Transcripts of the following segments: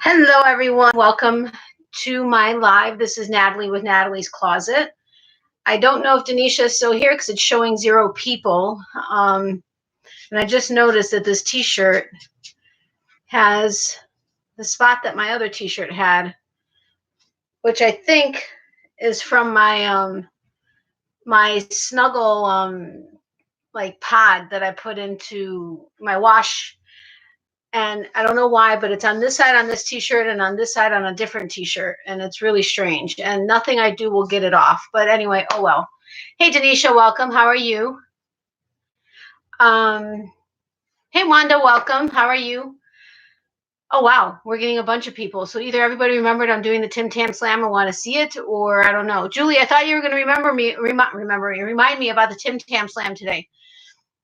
Hello, everyone. Welcome to my live. This is Natalie with Natalie's Closet. I don't know if Denisha is still here because it's showing 0 people. And I just noticed that this t-shirt has the spot that my other t-shirt had, which I think is from my my snuggle like pod that I put into my wash. And I don't know why, but it's on this side on this t-shirt and on this side on a different t-shirt. And it's really strange. And nothing I do will get it off. But anyway, oh well. Hey, Denisha, welcome. How are you? Hey, Wanda, welcome. How are you? Oh, wow. We're getting a bunch of people. So either everybody remembered I'm doing the Tim Tam Slam or want to see it, or I don't know. Julie, I thought you were going to remind me about the Tim Tam Slam today.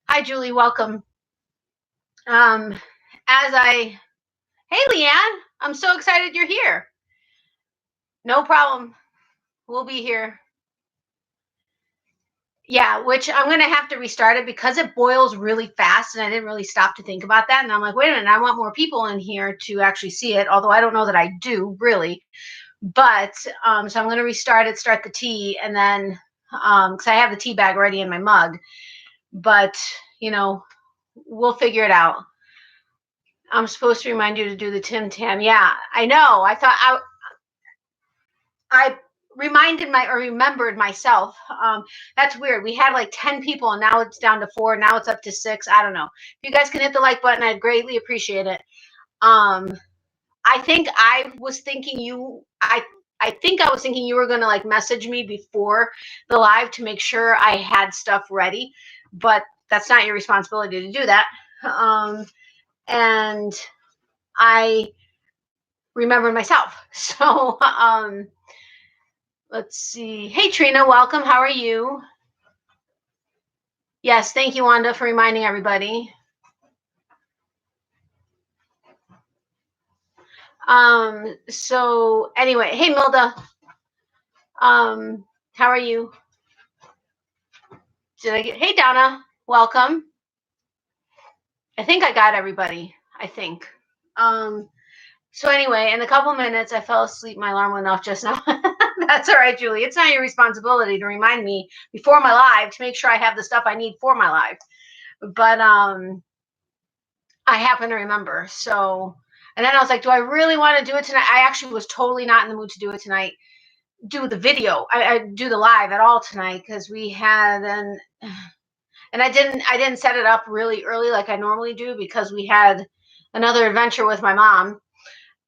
Hi, Julie. Welcome. Hey, Leanne, I'm so excited you're here. No problem. We'll be here. Yeah, which I'm going to have to restart it because it boils really fast, and I didn't really stop to think about that. And I'm like, wait a minute, I want more people in here to actually see it, although I don't know that I do, really. But, so I'm going to restart it, start the tea, and then, because I have the tea bag already in my mug. But, you know, we'll figure it out. I'm supposed to remind you to do the Tim Tam. Yeah, I know. I thought I remembered myself. That's weird. We had like 10 people and now it's down to 4. Now it's up to 6. I don't know. If you guys can hit the like button, I'd greatly appreciate it. I think I was thinking you were going to like message me before the live to make sure I had stuff ready, but that's not your responsibility to do that. And I remembered myself. So, let's see. Hey, Trina, welcome. How are you? Yes, thank you, Wanda, for reminding everybody. So anyway, hey, Milda. How are you? Hey, Donna, welcome. I think I got everybody, I think. So anyway, in a couple minutes, I fell asleep. My alarm went off just now. That's all right, Julie. It's not your responsibility to remind me before my live to make sure I have the stuff I need for my live. But I happen to remember. So, and then I was like, do I really want to do it tonight? I actually was totally not in the mood to do it tonight. Do the video. I do the live at all tonight because we had and I didn't set it up really early like I normally do because we had another adventure with my mom.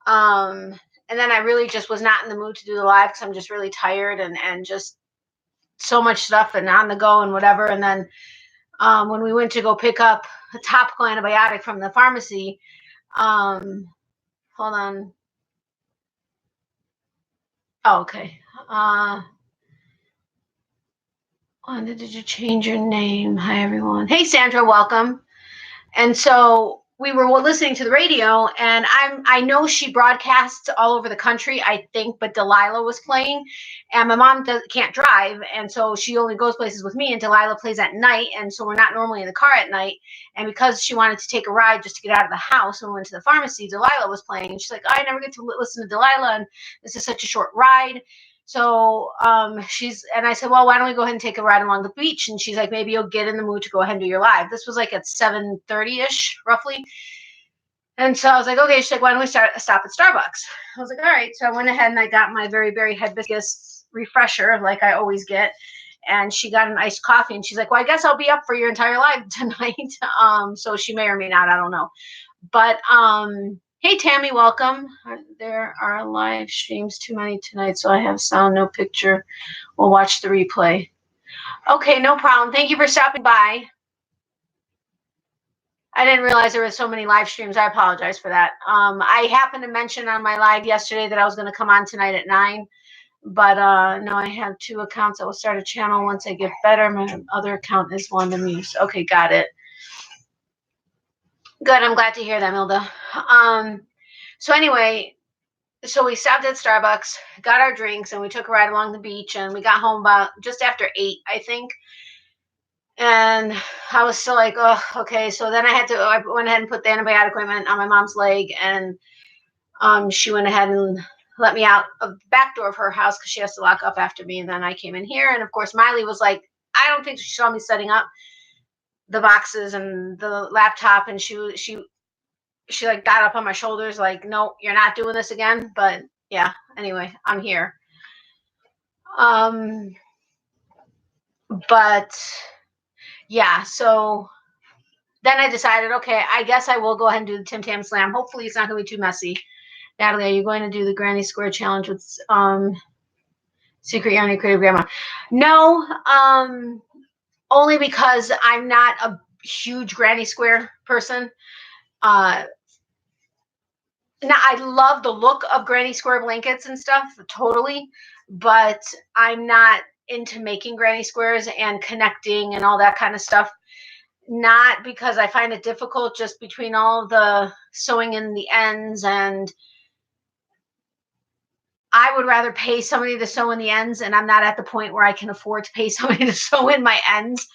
And then I really just was not in the mood to do the live because I'm just really tired and just so much stuff and on the go and whatever. And then when we went to go pick up a topical antibiotic from the pharmacy, hold on. Oh, okay. Wanda, did you change your name? Hi, everyone. Hey, Sandra, welcome. And so we were listening to the radio, and I know she broadcasts all over the country, I think, but Delilah was playing, and my mom can't drive, and so she only goes places with me, and Delilah plays at night, and so we're not normally in the car at night, and because she wanted to take a ride just to get out of the house when we went to the pharmacy, Delilah was playing, and she's like, I never get to listen to Delilah, and this is such a short ride. So and I said, well, why don't we go ahead and take a ride along the beach? And she's like, maybe you'll get in the mood to go ahead and do your live. This was like at 7:30-ish, roughly. And so I was like, okay. She's like, why don't we stop at Starbucks? I was like, all right. So I went ahead and I got my very, very hibiscus refresher, like I always get. And she got an iced coffee. And she's like, well, I guess I'll be up for your entire live tonight. So she may or may not, I don't know. But hey, Tammy, welcome. There are live streams, too many tonight, so I have sound, no picture. We'll watch the replay. Okay, no problem. Thank you for stopping by. I didn't realize there were so many live streams. I apologize for that. I happened to mention on my live yesterday that I was going to come on tonight at 9. But no, I have 2 accounts. I will start a channel once I get better. My other account is Wanda Muse. Okay, got it. Good. I'm glad to hear that, Milda. So anyway, so we stopped at Starbucks, got our drinks, and we took a ride along the beach, and we got home about just after 8, I think. And I was still like, oh, okay. So then I went ahead and put the antibiotic ointment on my mom's leg, and she went ahead and let me out of the back door of her house because she has to lock up after me. And then I came in here. And of course, Miley was like, I don't think she saw me setting up the boxes and the laptop. And she like got up on my shoulders like, no, you're not doing this again. But yeah, anyway, I'm here. But yeah, so then I decided, okay, I guess I will go ahead and do the Tim Tam Slam. Hopefully it's not going to be too messy. Natalie, are you going to do the Granny Square Challenge with Secret Yarny Creative Grandma? No, only because I'm not a huge Granny Square person. Now, I love the look of Granny Square blankets and stuff, totally, but I'm not into making Granny Squares and connecting and all that kind of stuff. Not because I find it difficult, just between all the sewing in the ends, and I would rather pay somebody to sew in the ends, and I'm not at the point where I can afford to pay somebody to sew in my ends.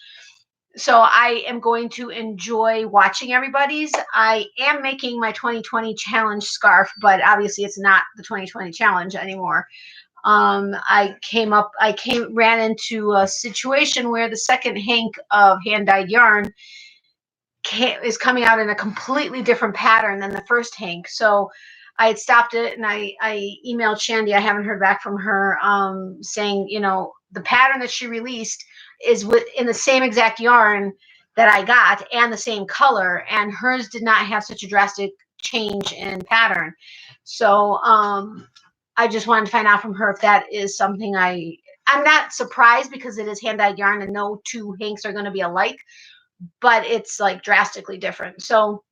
So I am going to enjoy watching everybody's. I am making my 2020 challenge scarf, but obviously it's not the 2020 challenge anymore. I ran into a situation where the second hank of hand-dyed yarn is coming out in a completely different pattern than the first hank. So I had stopped it, and I emailed Shandy. I haven't heard back from her, saying, you know, the pattern that she released is in the same exact yarn that I got and the same color, and hers did not have such a drastic change in pattern. So I just wanted to find out from her if that is something I'm not surprised, because it is hand-dyed yarn and no two hanks are going to be alike, but it's like drastically different. So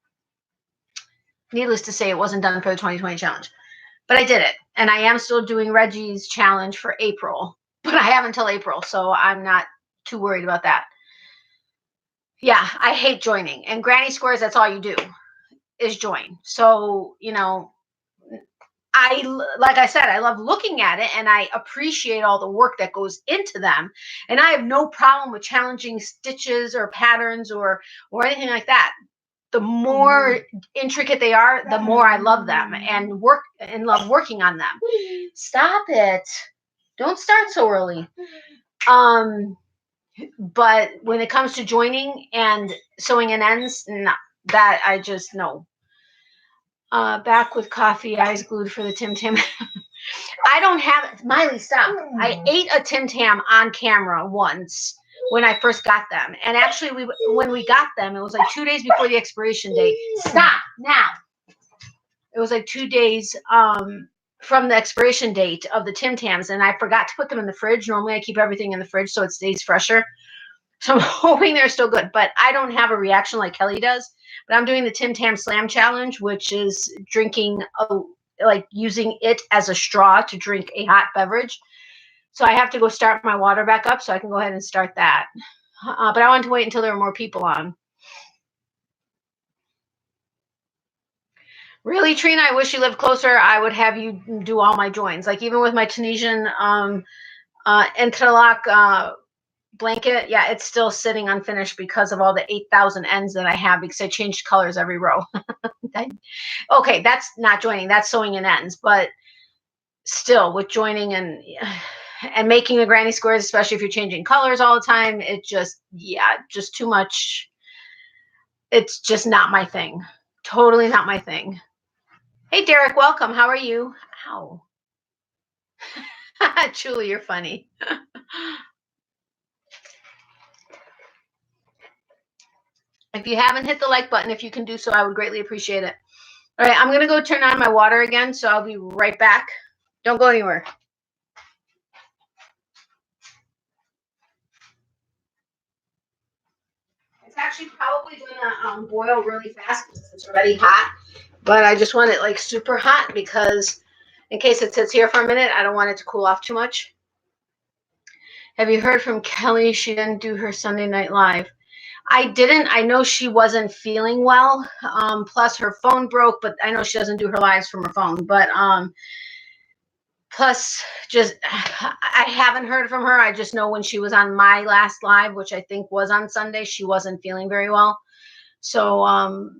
needless to say, it wasn't done for the 2020 challenge, but I did it. And I am still doing Reggie's challenge for April, but I have until April, so I'm not too worried about that. Yeah, I hate joining. And Granny Squares, that's all you do is join. So, you know, like I said, I love looking at it, and I appreciate all the work that goes into them. And I have no problem with challenging stitches or patterns or anything like that. The more intricate they are, the more I love them and love working on them. Stop it. Don't start so early. But when it comes to joining and sewing in ends, no, that I just no. Back with coffee, eyes glued for the Tim Tam. I don't have, Miley, stop. I ate a Tim Tam on camera once when I first got them. And actually, when we got them, it was like 2 days before the expiration date. Stop now. It was like 2 days from the expiration date of the Tim Tams, and I forgot to put them in the fridge. Normally, I keep everything in the fridge so it stays fresher. So I'm hoping they're still good, but I don't have a reaction like Kelly does. But I'm doing the Tim Tam Slam Challenge, which is drinking, like using it as a straw to drink a hot beverage. So I have to go start my water back up so I can go ahead and start that. But I wanted to wait until there were more people on. Really, Trina, I wish you lived closer. I would have you do all my joins. Like even with my Tunisian interlock blanket, yeah, it's still sitting unfinished because of all the 8,000 ends that I have, because I changed colors every row. Okay, that's not joining, that's sewing in ends, but still with joining and making the granny squares, especially if you're changing colors all the time, it just, yeah, just too much. It's just not my thing. Totally not my thing. Hey, Derek, welcome. How are you? Ow. Julie, you're funny. If you haven't hit the like button, if you can do so, I would greatly appreciate it. All right, I'm going to go turn on my water again, so I'll be right back. Don't go anywhere. It's actually probably going to boil really fast because it's already hot, but I just want it like super hot because in case it sits here for a minute, I don't want it to cool off too much. Have you heard from Kelly? She didn't do her Sunday Night Live. I didn't. I know she wasn't feeling well. Plus her phone broke, but I know she doesn't do her lives from her phone. But plus just I haven't heard from her. I just know when she was on my last live, which I think was on Sunday, she wasn't feeling very well. So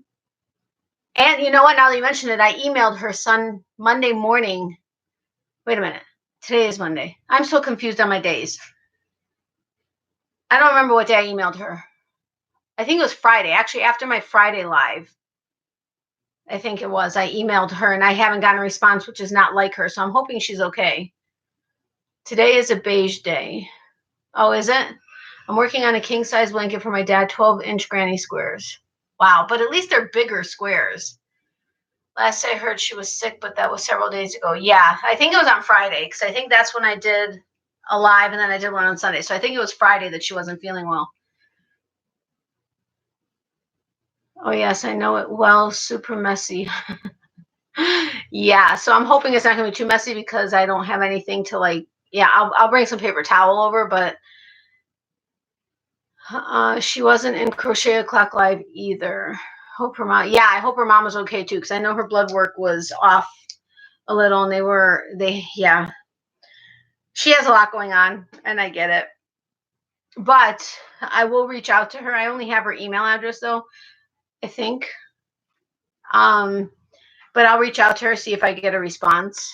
And you know what? Now that you mentioned it, I emailed her son Monday morning. Wait a minute. Today is Monday. I'm so confused on my days. I don't remember what day I emailed her. I think it was Friday. Actually, after my Friday live, I think it was. I emailed her and I haven't gotten a response, which is not like her. So I'm hoping she's okay. Today is a beige day. Oh, is it? I'm working on a king size blanket for my dad, 12-inch granny squares. Wow, but at least they're bigger squares. Last I heard she was sick, but that was several days ago. Yeah, I think it was on Friday because I think that's when I did a live and then I did one on Sunday. So I think it was Friday that she wasn't feeling well. Oh, yes, I know it well. Super messy. Yeah, so I'm hoping it's not going to be too messy because I don't have anything to like, yeah, I'll bring some paper towel over, but she wasn't in Crochet O'Clock Live either. Hope her mom, yeah, I hope her mom was okay too because I know her blood work was off a little and yeah. She has a lot going on and I get it. But I will reach out to her. I only have her email address though, I think. But I'll reach out to her, see if I get a response.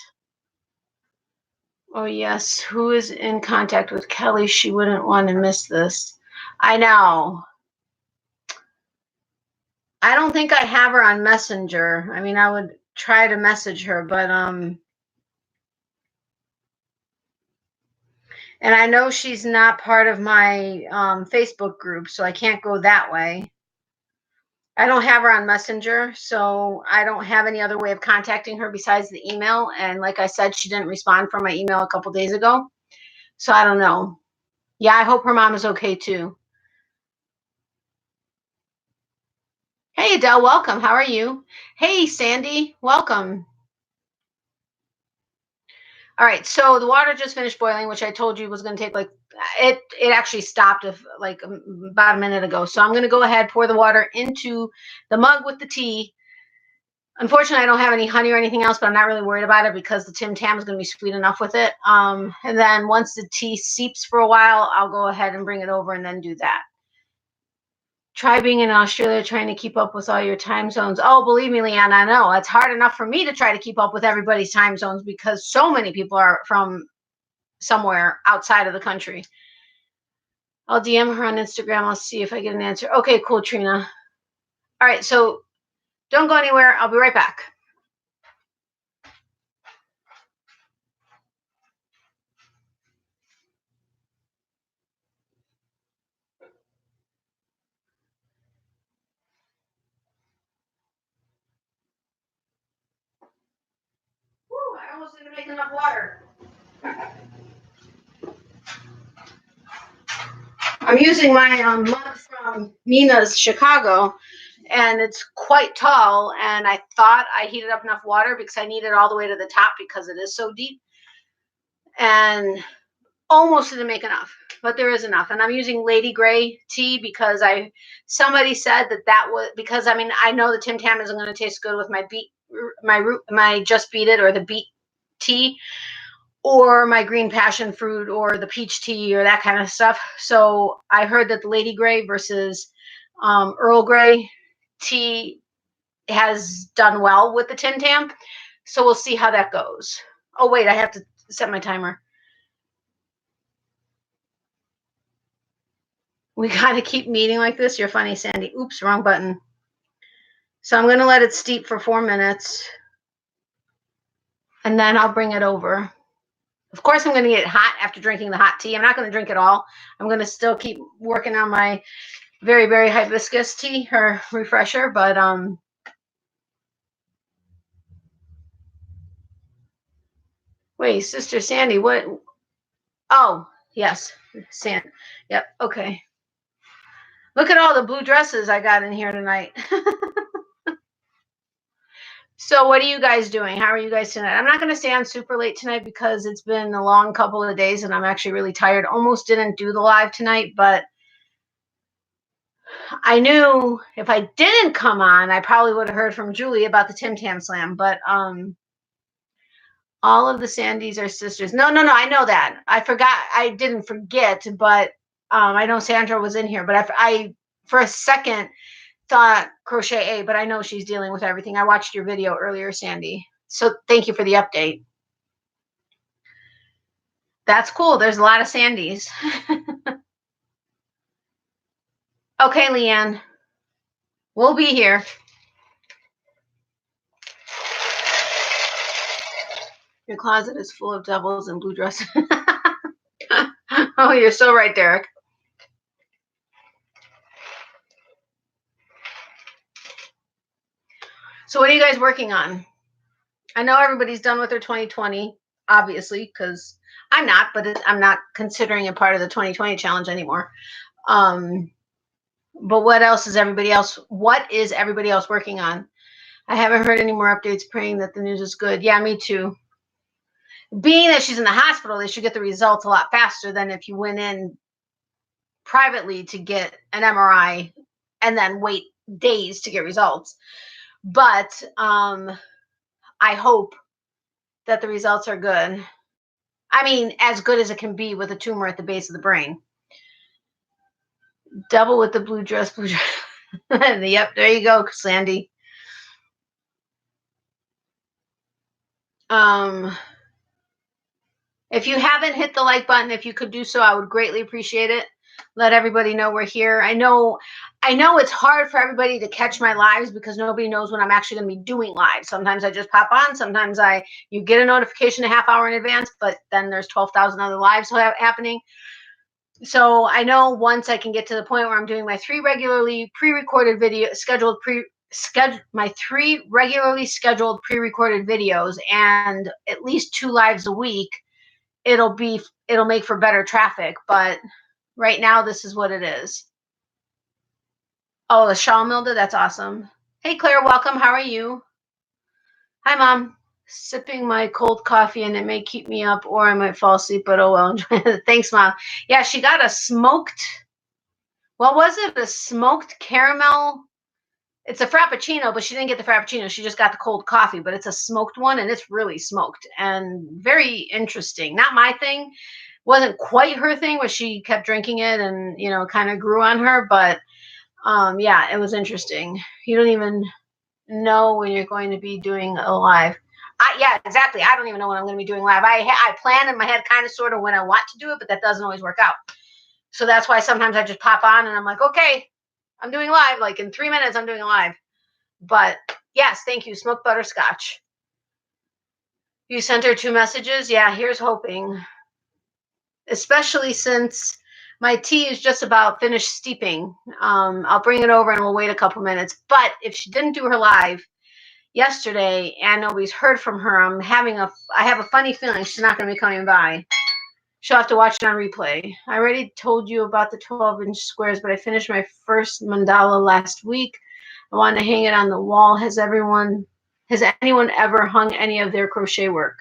Oh, yes. Who is in contact with Kelly? She wouldn't want to miss this. I know. I don't think I have her on Messenger. I mean, I would try to message her, but and I know she's not part of my Facebook group, so I can't go that way. I don't have her on Messenger, so I don't have any other way of contacting her besides the email. And like I said, she didn't respond from my email a couple days ago. So I don't know. Yeah, I hope her mom is okay too. Hey, Adele, welcome. How are you? Hey, Sandy, welcome. All right, so the water just finished boiling, which I told you was going to take like it actually stopped like about a minute ago. So I'm going to go ahead, pour the water into the mug with the tea. Unfortunately, I don't have any honey or anything else, but I'm not really worried about it because the Tim Tam is going to be sweet enough with it. And then once the tea seeps for a while, I'll go ahead and bring it over and then do that. Try being in Australia, trying to keep up with all your time zones. Oh, believe me, Leanne, I know. It's hard enough for me to try to keep up with everybody's time zones because so many people are from somewhere outside of the country. I'll DM her on Instagram. I'll see if I get an answer. Okay, cool, Trina. All right, so don't go anywhere. I'll be right back. Woo, I almost didn't make enough water. I'm using my mug from Nina's Chicago, and it's quite tall. And I thought I heated up enough water because I need it all the way to the top because it is so deep. And almost didn't make enough, but there is enough. And I'm using Lady Grey tea because somebody said that was because I mean I know the Tim Tam isn't going to taste good with my Just Beat It or the beet tea or my green passion fruit or the peach tea or that kind of stuff. So I heard that the Lady Grey versus Earl Grey tea has done well with the Tim Tam. So we'll see how that goes. Oh, wait, I have to set my timer. We got to keep meeting like this. You're funny, Sandy. Oops, wrong button. So I'm going to let it steep for 4 minutes. And then I'll bring it over. Of course, I'm going to get it hot after drinking the hot tea. I'm not going to drink it all. I'm going to still keep working on my very, very hibiscus tea or refresher. But wait, Sister Sandy, what? Oh, yes, Sandy. Yep, okay. Look at all the blue dresses I got in here tonight. So what are you guys doing? How are you guys tonight? I'm not going to stay on super late tonight because it's been a long couple of days and I'm actually really tired. Almost didn't do the live tonight, but I knew if I didn't come on, I probably would have heard from Julie about the Tim Tam Slam. But all of the Sandys are sisters. No, I know that. I forgot. I didn't forget, but I know Sandra was in here. But I for a second thought Crochet A, but I know she's dealing with everything. I watched your video earlier, Sandy. So thank you for the update. That's cool. There's a lot of Sandys. Okay, Leanne. We'll be here. Your closet is full of doubles and blue dresses. Oh, you're so right, Derek. So what are you guys working on? I know everybody's done with their 2020, obviously, because I'm not, but I'm not considering it part of the 2020 challenge anymore. But what else is everybody else? What is everybody else working on? I haven't heard any more updates praying that the news is good. Yeah, me too. Being that she's in the hospital, they should get the results a lot faster than if you went in privately to get an MRI and then wait days to get results. But I hope that the results are good. I mean, as good as it can be with a tumor at the base of the brain. Double with the blue dress. Yep, there you go, Sandy. If you haven't hit the like button, if you could do so, I would greatly appreciate it. Let everybody know we're here. I know it's hard for everybody to catch my lives because nobody knows when I'm actually going to be doing live. Sometimes I just pop on. Sometimes you get a notification a half hour in advance, but then there's 12,000 other lives happening. So I know once I can get to the point where I'm doing my 3 regularly pre-recorded my 3 regularly scheduled pre-recorded videos and at least 2 lives a week, it'll make for better traffic. But right now, this is what it is. Oh, the shawl Milda, that's awesome. Hey, Claire, welcome. How are you? Hi, Mom. Sipping my cold coffee, and it may keep me up, or I might fall asleep, but oh well. Thanks, Mom. Yeah, she got a smoked, what was it? A smoked caramel. It's a Frappuccino, but she didn't get the Frappuccino. She just got the cold coffee, but it's a smoked one, and it's really smoked and very interesting. Not my thing. Wasn't quite her thing, where she kept drinking it and, kind of grew on her. But yeah, it was interesting. You don't even know when you're going to be doing a live. Yeah, exactly. I don't even know when I'm going to be doing live. I plan in my head kind of sort of when I want to do it, but that doesn't always work out. So that's why sometimes I just pop on and I'm like, okay, I'm doing live. Like in 3 minutes, I'm doing a live. But yes, thank you. Smoked butterscotch. You sent her 2 messages? Yeah, here's hoping. Especially since my tea is just about finished steeping. I'll bring it over and we'll wait a couple minutes. But if she didn't do her live yesterday and nobody's heard from her, I have a funny feeling she's not going to be coming by. She'll have to watch it on replay. I already told you about the 12-inch squares, but I finished my first mandala last week. I want to hang it on the wall. Has anyone ever hung any of their crochet work?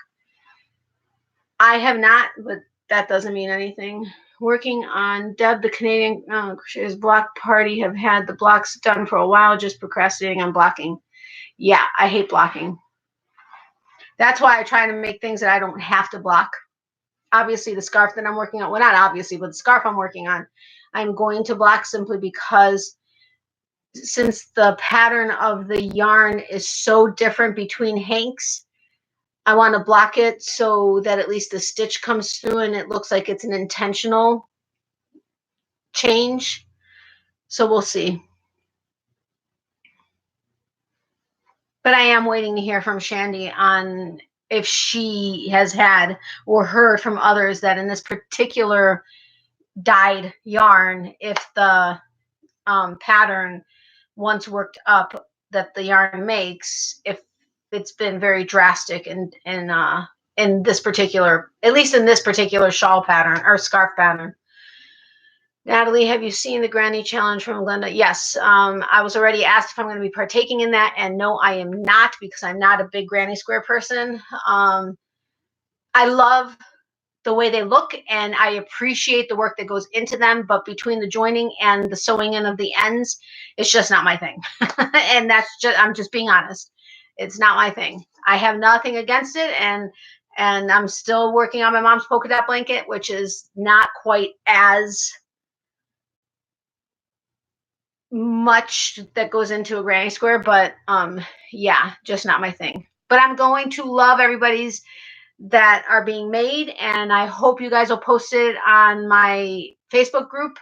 I have not, but that doesn't mean anything. Working on Deb, the Canadian Crocheters block party, have had the blocks done for a while, just procrastinating on blocking. Yeah, I hate blocking. That's why I try to make things that I don't have to block. Obviously, the scarf that I'm working on, well, not obviously, but the scarf I'm working on, I'm going to block simply because since the pattern of the yarn is so different between hanks, I want to block it so that at least the stitch comes through and it looks like it's an intentional change. So we'll see. But I am waiting to hear from Shandy on if she has had or heard from others that in this particular dyed yarn, if the pattern once worked up that the yarn makes, if it's been very drastic in this particular, at least in this particular shawl pattern or scarf pattern. Natalie, have you seen the Granny Challenge from Glenda? Yes. I was already asked if I'm going to be partaking in that, and no, I am not, because I'm not a big Granny Square person. I love the way they look, and I appreciate the work that goes into them, but between the joining and the sewing in of the ends, it's just not my thing. And I'm just being honest. It's not my thing. I have nothing against it, and I'm still working on my mom's polka dot blanket, which is not quite as much that goes into a granny square, but yeah, just not my thing. But I'm going to love everybody's that are being made, and I hope you guys will post it on my Facebook group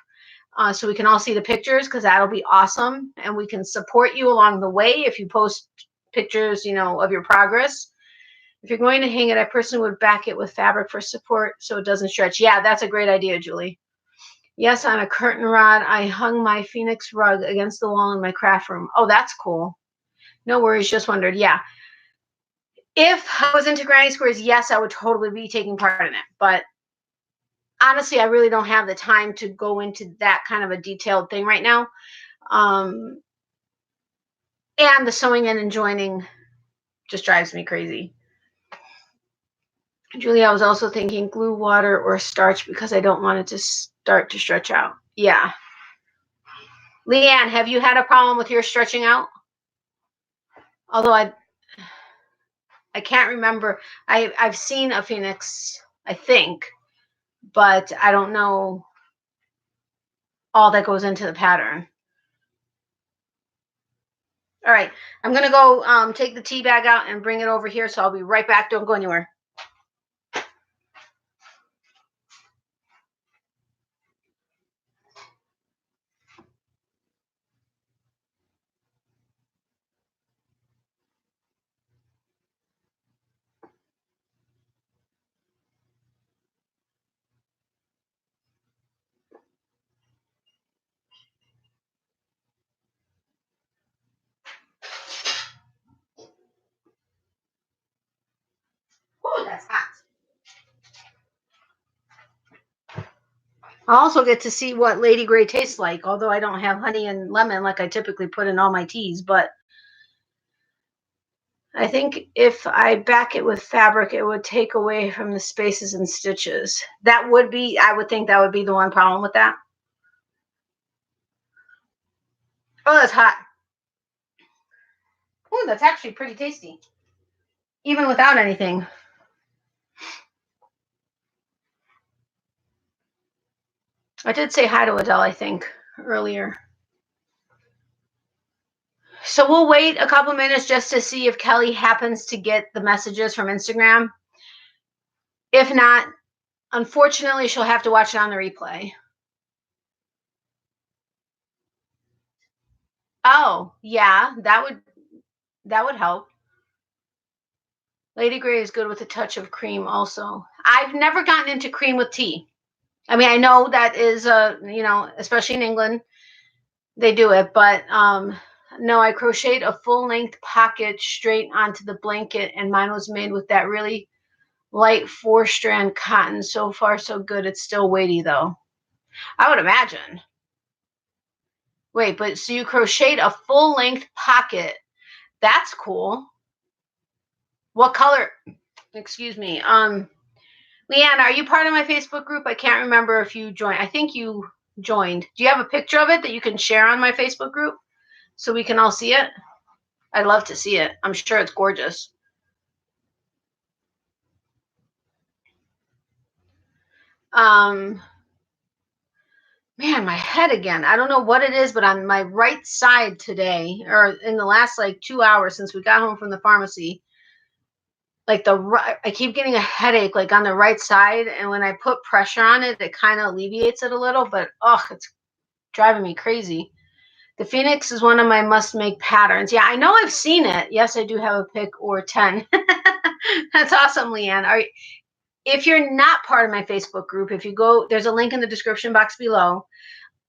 so we can all see the pictures, because that'll be awesome, and we can support you along the way if you post pictures, you know, of your progress. If you're going to hang it, I personally would back it with fabric for support so it doesn't stretch. Yeah, that's a great idea, Julie. Yes, on a curtain rod, I hung my Phoenix rug against the wall in my craft room. Oh, that's cool. No worries, just wondered. Yeah. If I was into granny squares, yes, I would totally be taking part in it. But honestly, I really don't have the time to go into that kind of a detailed thing right now. And the sewing and joining just drives me crazy. Julie, I was also thinking glue, water, or starch because I don't want it to start to stretch out. Yeah. Leanne, have you had a problem with your stretching out? Although I can't remember. I've seen a Phoenix, I think, but I don't know all that goes into the pattern. All right, I'm gonna go take the tea bag out and bring it over here, so I'll be right back. Don't go anywhere. Oh, that's hot. I also get to see what Lady Grey tastes like, although I don't have honey and lemon like I typically put in all my teas, but I think if I back it with fabric, it would take away from the spaces and stitches. That would be, I would think that would be the one problem with that. Oh, that's hot. Oh, that's actually pretty tasty, even without anything. I did say hi to Adele, I think, earlier. So we'll wait a couple minutes just to see if Kelly happens to get the messages from Instagram. If not, unfortunately, she'll have to watch it on the replay. Oh, yeah, that would help. Lady Grey is good with a touch of cream also. I've never gotten into cream with tea. I mean, I know that is you know, especially in England, they do it, but no, I crocheted a full-length pocket straight onto the blanket, and mine was made with that really light 4-strand cotton. So far, so good. It's still weighty, though. I would imagine. Wait, but so you crocheted a full-length pocket. That's cool. What color? Excuse me. Leanne, are you part of my Facebook group? I can't remember if you joined. I think you joined. Do you have a picture of it that you can share on my Facebook group so we can all see it? I'd love to see it. I'm sure it's gorgeous. Man, my head again. I don't know what it is, but on my right side today, or in the last like 2 hours since we got home from the pharmacy, like I keep getting a headache like on the right side, and when I put pressure on it, it kind of alleviates it a little, but it's driving me crazy. The Phoenix is one of my must-make patterns. Yeah, I know I've seen it. Yes, I do have a pic or 10. That's awesome, Leanne. If you're not part of my Facebook group, if you go, there's a link in the description box below,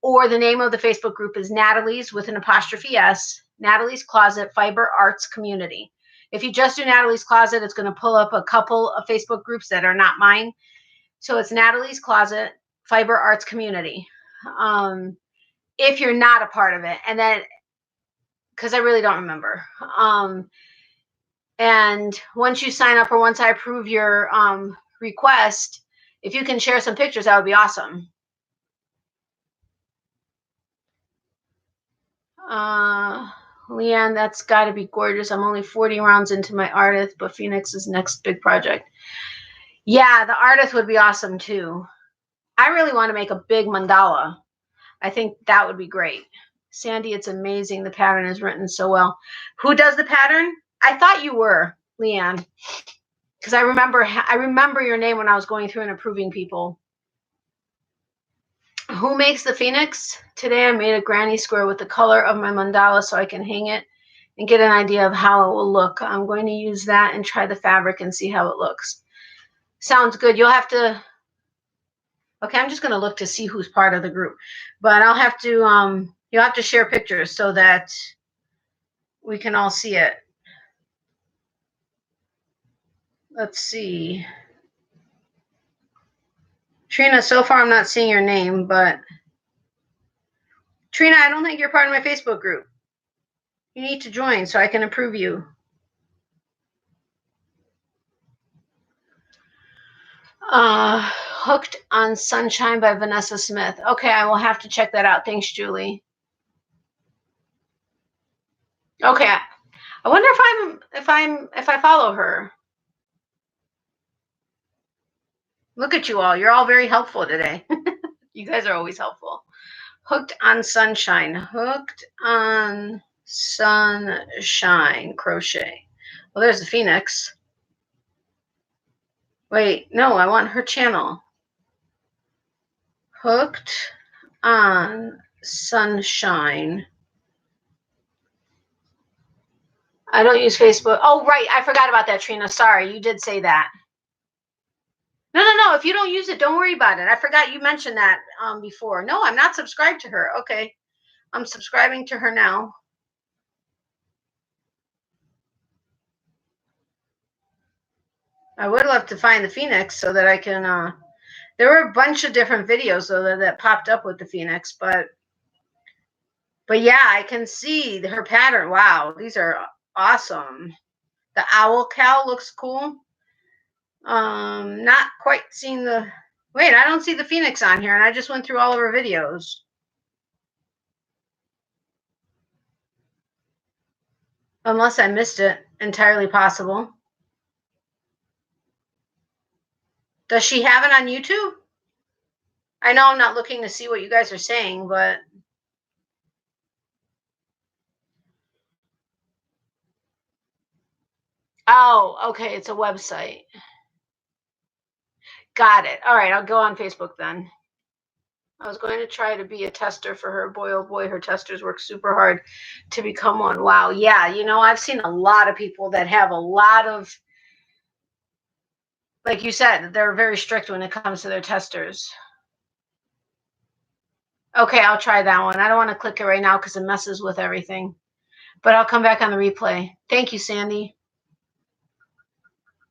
or the name of the Facebook group is Natalie's with an apostrophe S, Natalie's Closet Fiber Arts Community. If you just do Natalie's Closet, it's going to pull up a couple of Facebook groups that are not mine. So it's Natalie's Closet Fiber Arts Community. If you're not a part of it, and then, because I really don't remember. And once you sign up, or once I approve your request, if you can share some pictures, that would be awesome. Leanne, that's got to be gorgeous. I'm only 40 rounds into my Artist, but Phoenix's next big project. Yeah, the Artist would be awesome too. I really want to make a big mandala. I think that would be great. Sandy, it's amazing. The pattern is written so well. Who does the pattern? I thought you were, Leanne, because I remember your name when I was going through and approving people. Who makes the Phoenix? Today I made a granny square with the color of my mandala so I can hang it and get an idea of how it will look. I'm going to use that and try the fabric and see how it looks. Sounds good. You'll have to, okay, I'm just going to look to see who's part of the group, but I'll have to, you'll have to share pictures so that we can all see it. Let's see. Trina, so far I'm not seeing your name, but Trina, I don't think you're part of my Facebook group. You need to join so I can approve you. Hooked on Sunshine by Vanessa Smith. Okay, I will have to check that out. Thanks, Julie. Okay, I wonder if I follow her. Look at you all. You're all very helpful today. You guys are always helpful. Hooked on Sunshine. Hooked on Sunshine crochet. Well, there's the Phoenix. Wait, no, I want her channel. Hooked on Sunshine. I don't use Facebook. Oh, right. I forgot about that, Trina. Sorry. You did say that. No. If you don't use it, don't worry about it. I forgot you mentioned that before. No, I'm not subscribed to her. Okay. I'm subscribing to her now. I would love to find the Phoenix so that I can, there were a bunch of different videos though that popped up with the Phoenix, but yeah, I can see her pattern. Wow, these are awesome. The owl cow looks cool. Not quite seeing the, wait, I don't see the Phoenix on here, and I just went through all of her videos. Unless I missed it, entirely possible. Does she have it on YouTube? I know I'm not looking to see what you guys are saying, but oh, okay, it's a website. Got it. All right, I'll go on Facebook then. I was going to try to be a tester for her. Boy, oh boy, her testers work super hard to become one. Wow. Yeah, you know, I've seen a lot of people that have a lot of, like you said, they're very strict when it comes to their testers. Okay, I'll try that one. I don't want to click it right now because it messes with everything. But I'll come back on the replay. Thank you, Sandy.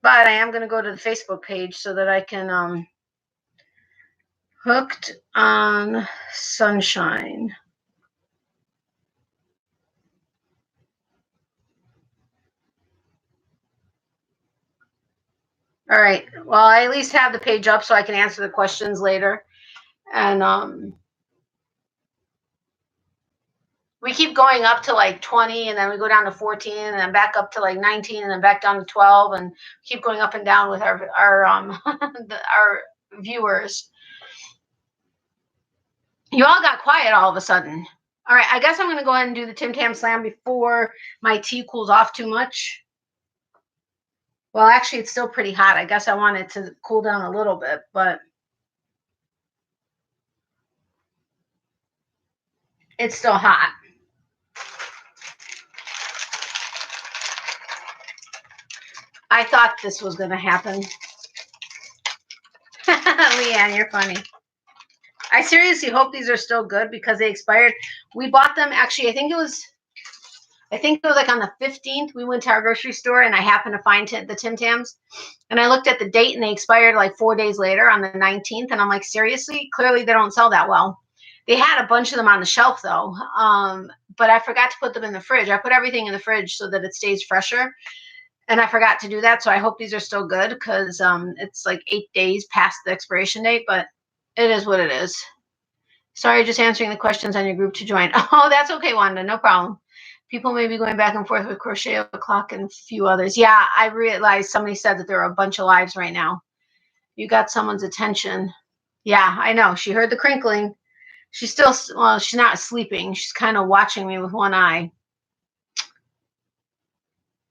But I am going to go to the Facebook page so that I can, Hooked on Sunshine. All right. Well, I at least have the page up so I can answer the questions later. And we keep going up to like 20, and then we go down to 14, and then back up to like 19, and then back down to 12, and keep going up and down with our our viewers. You all got quiet all of a sudden. All right, I guess I'm going to go ahead and do the Tim Tam Slam before my tea cools off too much. Well, actually, it's still pretty hot. I guess I want it to cool down a little bit, but it's still hot. I thought this was going to happen. Leanne, you're funny. I seriously hope these are still good because they expired. We bought them, actually, I think it was like on the 15th. We went to our grocery store and I happened to find the Tim Tams. And I looked at the date and they expired like 4 days later on the 19th. And I'm like, seriously? Clearly they don't sell that well. They had a bunch of them on the shelf though. But I forgot to put them in the fridge. I put everything in the fridge so that it stays fresher. And I forgot to do that. So I hope these are still good because it's like 8 days past the expiration date, but it is what it is. Sorry, just answering the questions on your group to join. Oh, that's okay, Wanda. No problem. People may be going back and forth with Crochet O'Clock and a few others. Yeah, I realized somebody said that there are a bunch of lives right now. You got someone's attention. Yeah, I know. She heard the crinkling. She's still, well, she's not sleeping. She's kind of watching me with one eye.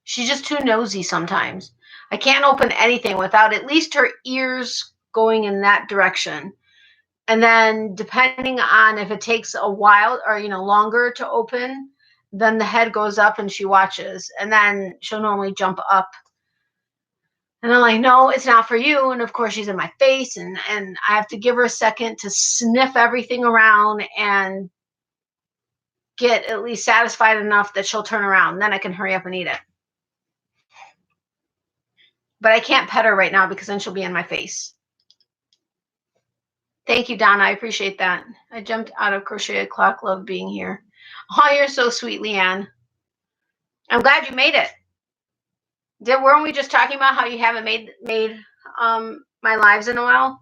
She's just too nosy sometimes. I can't open anything without at least her ears going in that direction. And then depending on if it takes a while or, longer to open, then the head goes up and she watches. And then she'll normally jump up. And I'm like, no, it's not for you. And of course she's in my face and I have to give her a second to sniff everything around and get at least satisfied enough that she'll turn around. Then I can hurry up and eat it. But I can't pet her right now because then she'll be in my face. Thank you, Donna. I appreciate that. I jumped out of Crochet Clock. Love being here. Oh, you're so sweet, Leanne. I'm glad you made it. Weren't we just talking about how you haven't made my lives in a while?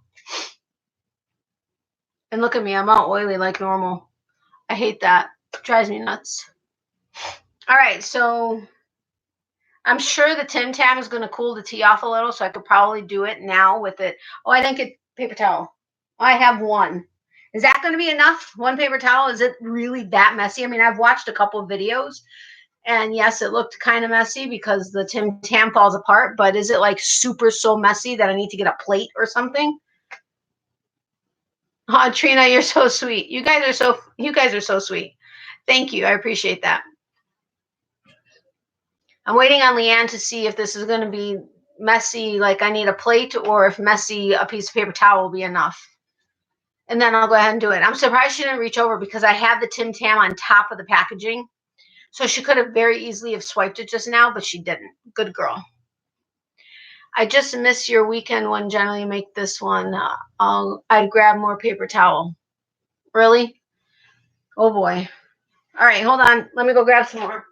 And look at me, I'm all oily like normal. I hate that. It drives me nuts. All right, so I'm sure the Tim Tam is going to cool the tea off a little, so I could probably do it now with it. Oh, I didn't get paper towel. I have one. Is that going to be enough? One paper towel? Is it really that messy? I mean, I've watched a couple of videos, and yes, it looked kind of messy because the Tim Tam falls apart, but is it like super so messy that I need to get a plate or something? Oh, Trina, you're so sweet. You guys are so sweet. Thank you. I appreciate that. I'm waiting on Leanne to see if this is going to be messy, like I need a plate, or if messy, a piece of paper towel will be enough. And then I'll go ahead and do it. I'm surprised she didn't reach over because I have the Tim Tam on top of the packaging. So she could have very easily have swiped it just now, but she didn't. Good girl. I just miss your weekend one. Generally make this one. I'd grab more paper towel. Really? Oh boy. All right, hold on. Let me go grab some more.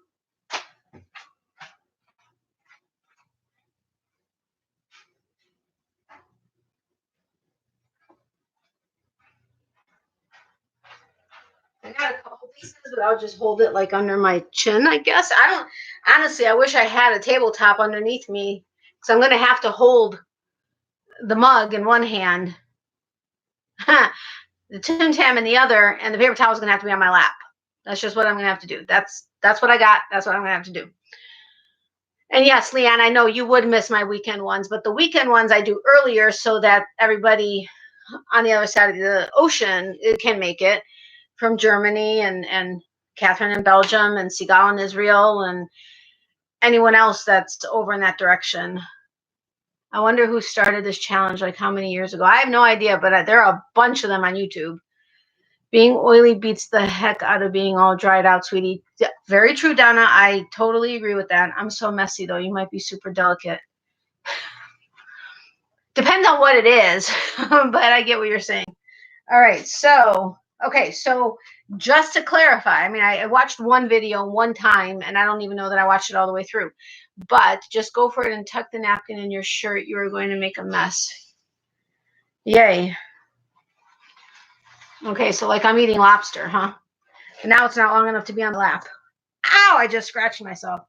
I got a couple pieces, but I'll just hold it like under my chin, I guess. Honestly, I wish I had a tabletop underneath me because I'm going to have to hold the mug in one hand, the Tim Tam in the other, and the paper towel is going to have to be on my lap. That's just what I'm going to have to do. That's what I got. That's what I'm going to have to do. And yes, Leanne, I know you would miss my weekend ones, but the weekend ones I do earlier so that everybody on the other side of the ocean can make it. From Germany and Catherine in Belgium and Sigal in Israel and anyone else that's over in that direction. I wonder who started this challenge, like how many years ago. I have no idea, but there are a bunch of them on YouTube. Being oily beats the heck out of being all dried out, sweetie. Yeah, very true, Donna. I totally agree with that. I'm so messy, though. You might be super delicate. Depends on what it is, but I get what you're saying. All right, so... Okay, so just to clarify, I mean, I watched one video one time, and I don't even know that I watched it all the way through. But just go for it and tuck the napkin in your shirt. You are going to make a mess. Yay. Okay, so like I'm eating lobster, huh? And now it's not long enough to be on the lap. Ow, I just scratched myself.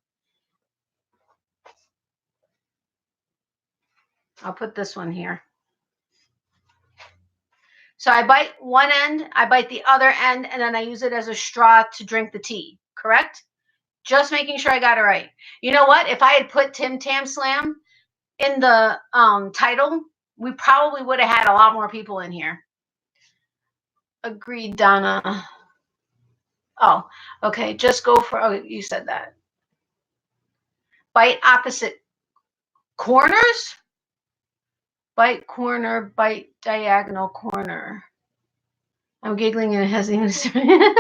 I'll put this one here. So I bite one end, I bite the other end, and then I use it as a straw to drink the tea, correct? Just making sure I got it right. You know what? If I had put Tim Tam Slam in the title, we probably would have had a lot more people in here. Agreed, Donna. Oh, okay. Just go for, oh, you said that. Bite opposite corners? Bite corner, bite diagonal corner. I'm giggling and it hasn't even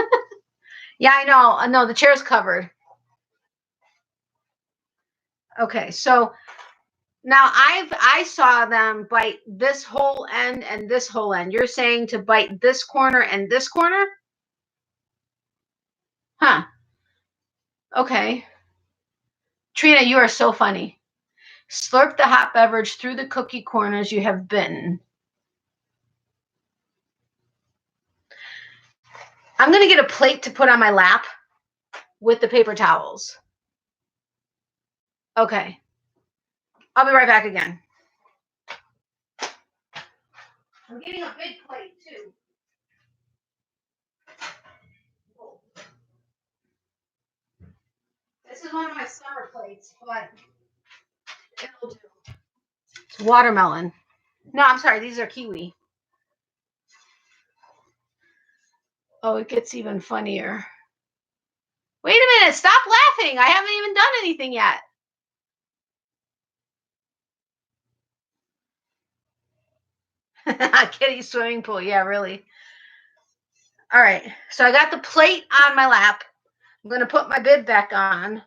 Yeah, I know. No, the chair's covered. Okay, so now I saw them bite this whole end and this whole end. You're saying to bite this corner and this corner? Huh. Okay. Trina, you are so funny. Slurp the hot beverage through the cookie corners you have bitten. I'm going to get a plate to put on my lap with the paper towels. Okay. I'll be right back again. I'm getting a big plate, too. This is one of my summer plates, but it'll do. It's watermelon. No, I'm sorry. These are kiwi. Oh, it gets even funnier. Wait a minute. Stop laughing. I haven't even done anything yet. Kitty swimming pool. Yeah, really. All right. So I got the plate on my lap. I'm going to put my bib back on.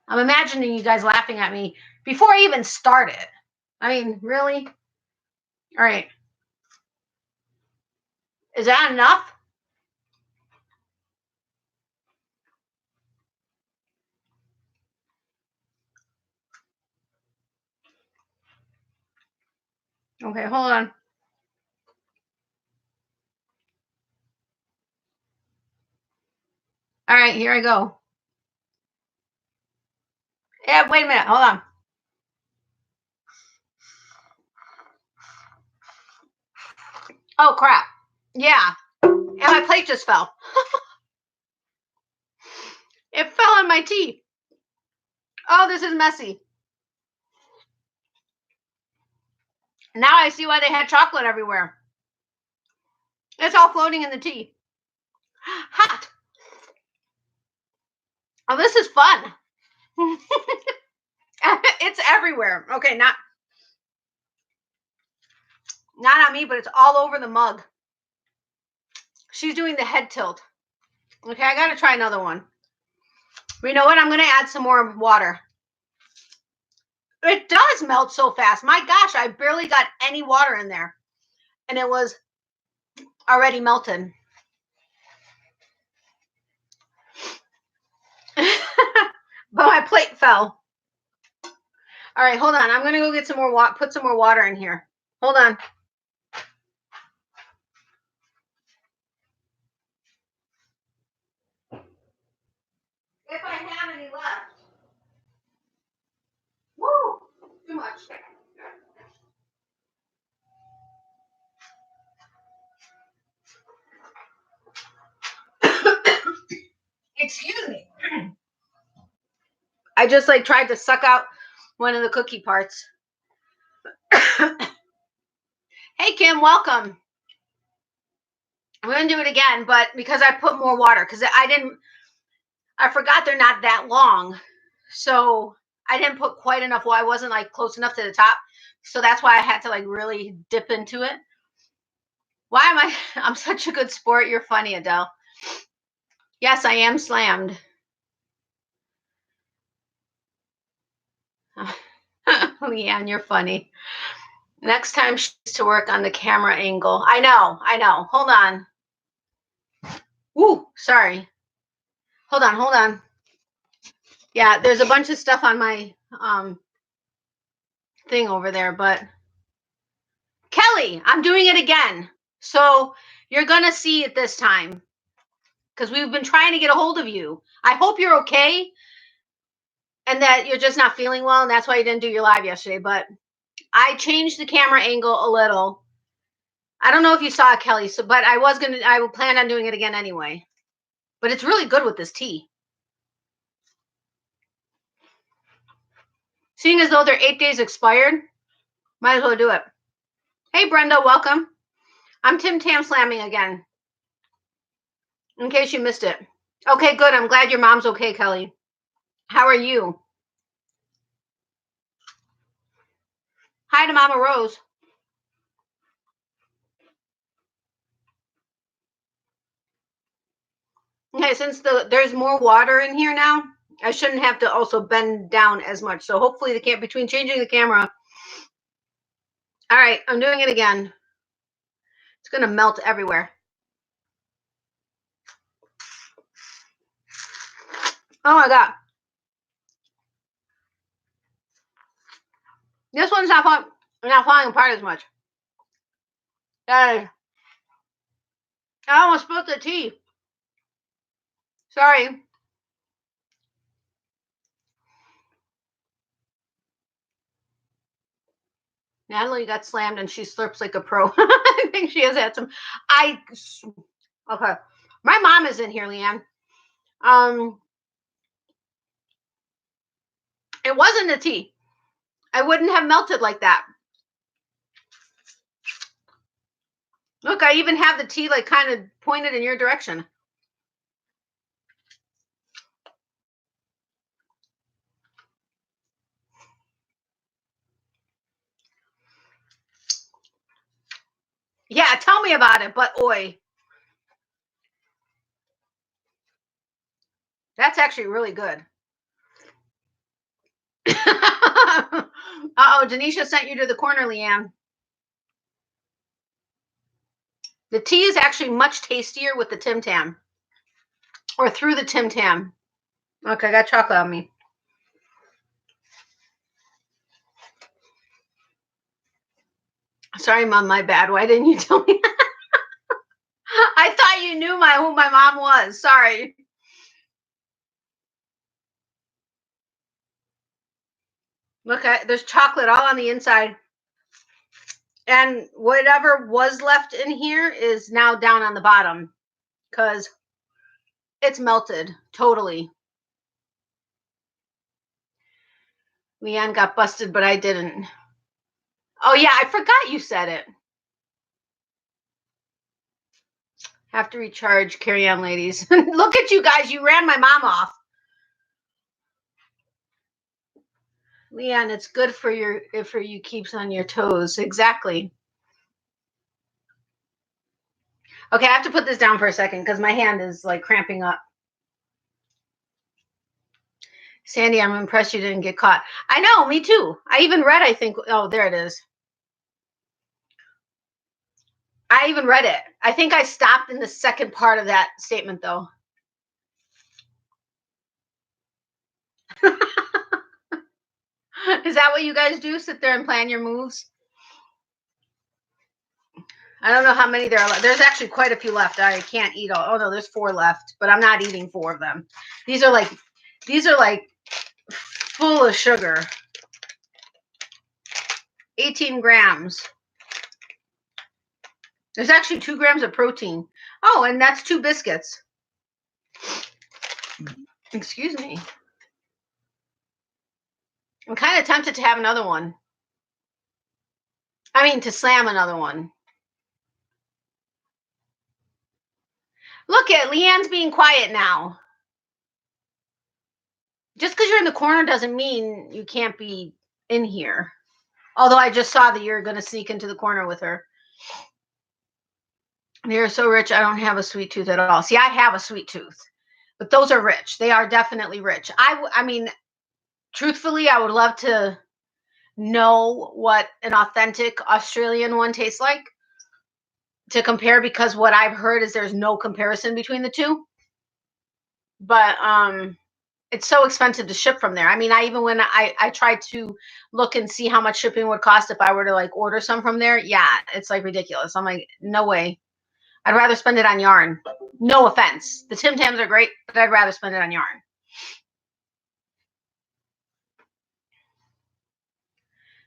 I'm imagining you guys laughing at me before I even started. I mean, really? All right. Is that enough? Okay, hold on. All right, here I go. Yeah, wait a minute. Hold on. Oh, crap. Yeah. And my plate just fell. It fell on my tea. Oh, this is messy. Now I see why they had chocolate everywhere. It's all floating in the tea. Hot. Oh, this is fun. It's everywhere. Okay, not on me, but it's all over the mug. She's doing the head tilt. Okay, I got to try another one. But you know what? I'm going to add some more water. It does melt so fast. My gosh, I barely got any water in there. And it was already melted. But my plate fell. All right, hold on. I'm going to go get some more water, put some more water in here. Hold on. If I have any left. Woo! Too much. Excuse me. I just tried to suck out one of the cookie parts. Hey, Kim, welcome. I'm going to do it again, but because I put more water, because I forgot they're not that long. So I didn't put quite enough water. I wasn't close enough to the top. So that's why I had to really dip into it. Why am I'm such a good sport. You're funny, Adele. Yes, I am slammed. Leanne, you're funny. Next time she's to work on the camera angle. I know. Hold on. Woo, sorry. Hold on. Yeah, there's a bunch of stuff on my thing over there, but Kelly, I'm doing it again. So you're going to see it this time because we've been trying to get a hold of you. I hope you're okay and that you're just not feeling well, and that's why you didn't do your live yesterday, but I changed the camera angle a little. I don't know if you saw it, Kelly, but I will plan on doing it again anyway. But it's really good with this tea. Seeing as though they're 8 days expired, might as well do it. Hey, Brenda, welcome. I'm Tim Tam slamming again, in case you missed it. Okay, good. I'm glad your mom's okay, Kelly. How are you? Hi to Mama Rose. Okay, since there's more water in here now, I shouldn't have to also bend down as much. So hopefully between changing the camera. All right, I'm doing it again. It's going to melt everywhere. Oh my God. This one's not falling apart as much. I almost spilled the tea. Sorry. Natalie got slammed and she slurps like a pro. I think she has had some. Okay. My mom is in here, Leanne. It wasn't a tea. I wouldn't have melted like that. Look, I even have the tea like kind of pointed in your direction. Yeah, tell me about it, but oi. That's actually really good. Uh-oh, Denisha sent you to the corner, Leanne. The tea is actually much tastier with the Tim Tam. Or through the Tim Tam. Okay, I got chocolate on me. Sorry, Mom, my bad. Why didn't you tell me? I thought you knew who my mom was. Sorry. Look, there's chocolate all on the inside. And whatever was left in here is now down on the bottom because it's melted totally. Leanne got busted, but I didn't. Oh, yeah, I forgot you said it. Have to recharge. Carry on, ladies. Look at you guys. You ran my mom off. Leanne, it's good for you keeps on your toes. Exactly. Okay, I have to put this down for a second because my hand is like cramping up. Sandy, I'm impressed you didn't get caught. I know, me too. I even read, I think, oh, there it is. I even read it. I think I stopped in the second part of that statement, though. Is that what you guys do? Sit there and plan your moves? I don't know how many there are left. There's actually quite a few left. I can't eat all. Oh, no, there's 4 left, but I'm not eating 4 of them. These are like full of sugar. 18 grams. There's actually 2 grams of protein. Oh, and that's 2 biscuits. Excuse me. I'm kind of tempted to have another one. I mean, to slam another one. Look at Leanne's being quiet now. Just because you're in the corner doesn't mean you can't be in here. Although I just saw that you're going to sneak into the corner with her. They're so rich, I don't have a sweet tooth at all. See, I have a sweet tooth. But those are rich. They are definitely rich. I mean, truthfully, I would love to know what an authentic Australian one tastes like to compare, because what I've heard is there's no comparison between the two. But it's so expensive to ship from there. I mean, when I tried to look and see how much shipping would cost if I were to like order some from there, yeah, it's like ridiculous. I'm like, no way. I'd rather spend it on yarn. No offense. The Tim Tams are great, but I'd rather spend it on yarn.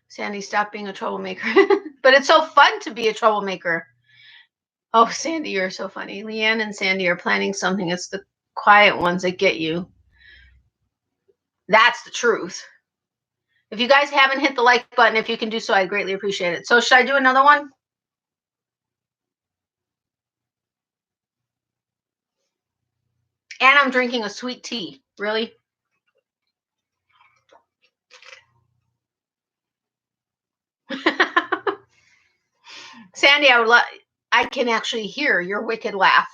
Sandy, stop being a troublemaker. But it's so fun to be a troublemaker. Oh, Sandy, you're so funny. Leanne and Sandy are planning something. It's the quiet ones that get you. That's the truth. If you guys haven't hit the like button, if you can do so, I'd greatly appreciate it. So should I do another one? And I'm drinking a sweet tea. Really? Sandy, I can actually hear your wicked laugh.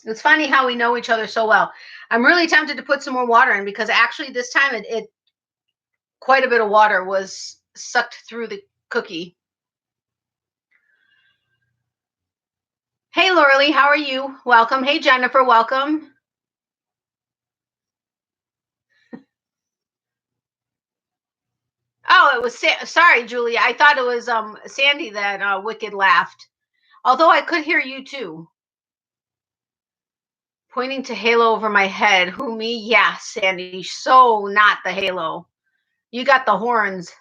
It's funny how we know each other so well. I'm really tempted to put some more water in because actually this time it quite a bit of water was sucked through the cookie. Hey, Lauralee, how are you? Welcome. Hey, Jennifer, welcome. Oh, it was sorry, Julia. I thought it was Sandy that wicked laughed. Although I could hear you too. Pointing to halo over my head. Who, me? Yeah, Sandy. So not the halo. You got the horns.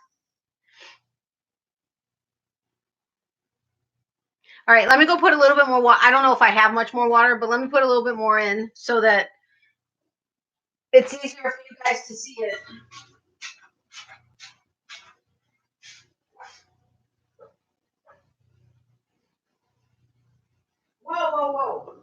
All right, let me go put a little bit more water. I don't know if I have much more water, but let me put a little bit more in so that it's easier for you guys to see it. Whoa, whoa, whoa.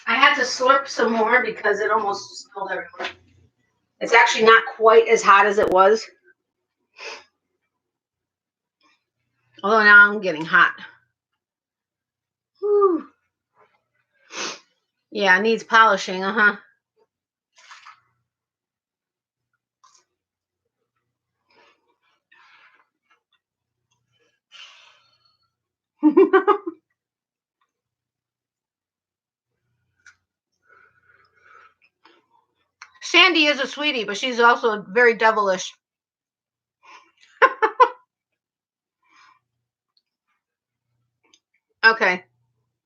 I had to slurp some more because it almost spilled everywhere. It's actually not quite as hot as it was. Although now I'm getting hot. Whew. Yeah, it needs polishing, uh-huh. Sandy is a sweetie, but she's also very devilish. Okay.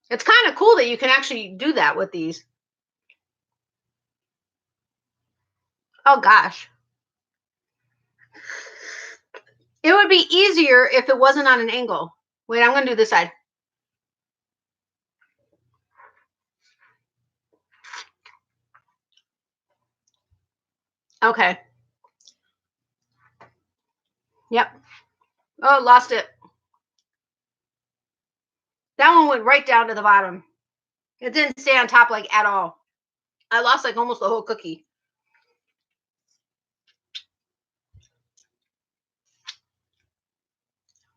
It's kind of cool that you can actually do that with these. Oh, gosh. It would be easier if it wasn't on an angle. Wait, I'm going to do this side. Okay. Yep. Oh, lost it. That one went right down to the bottom. It didn't stay on top like at all. I lost like almost the whole cookie.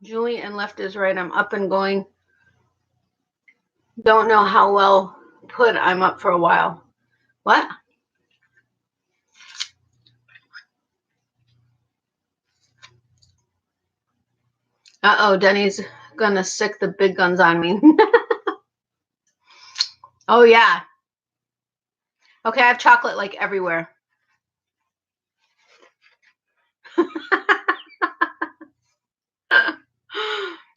Julie and left is right. I'm up and going. Don't know how well put I'm up for a while. What? Uh-oh, Denny's gonna sick the big guns on me. Oh, yeah. Okay, I have chocolate like everywhere.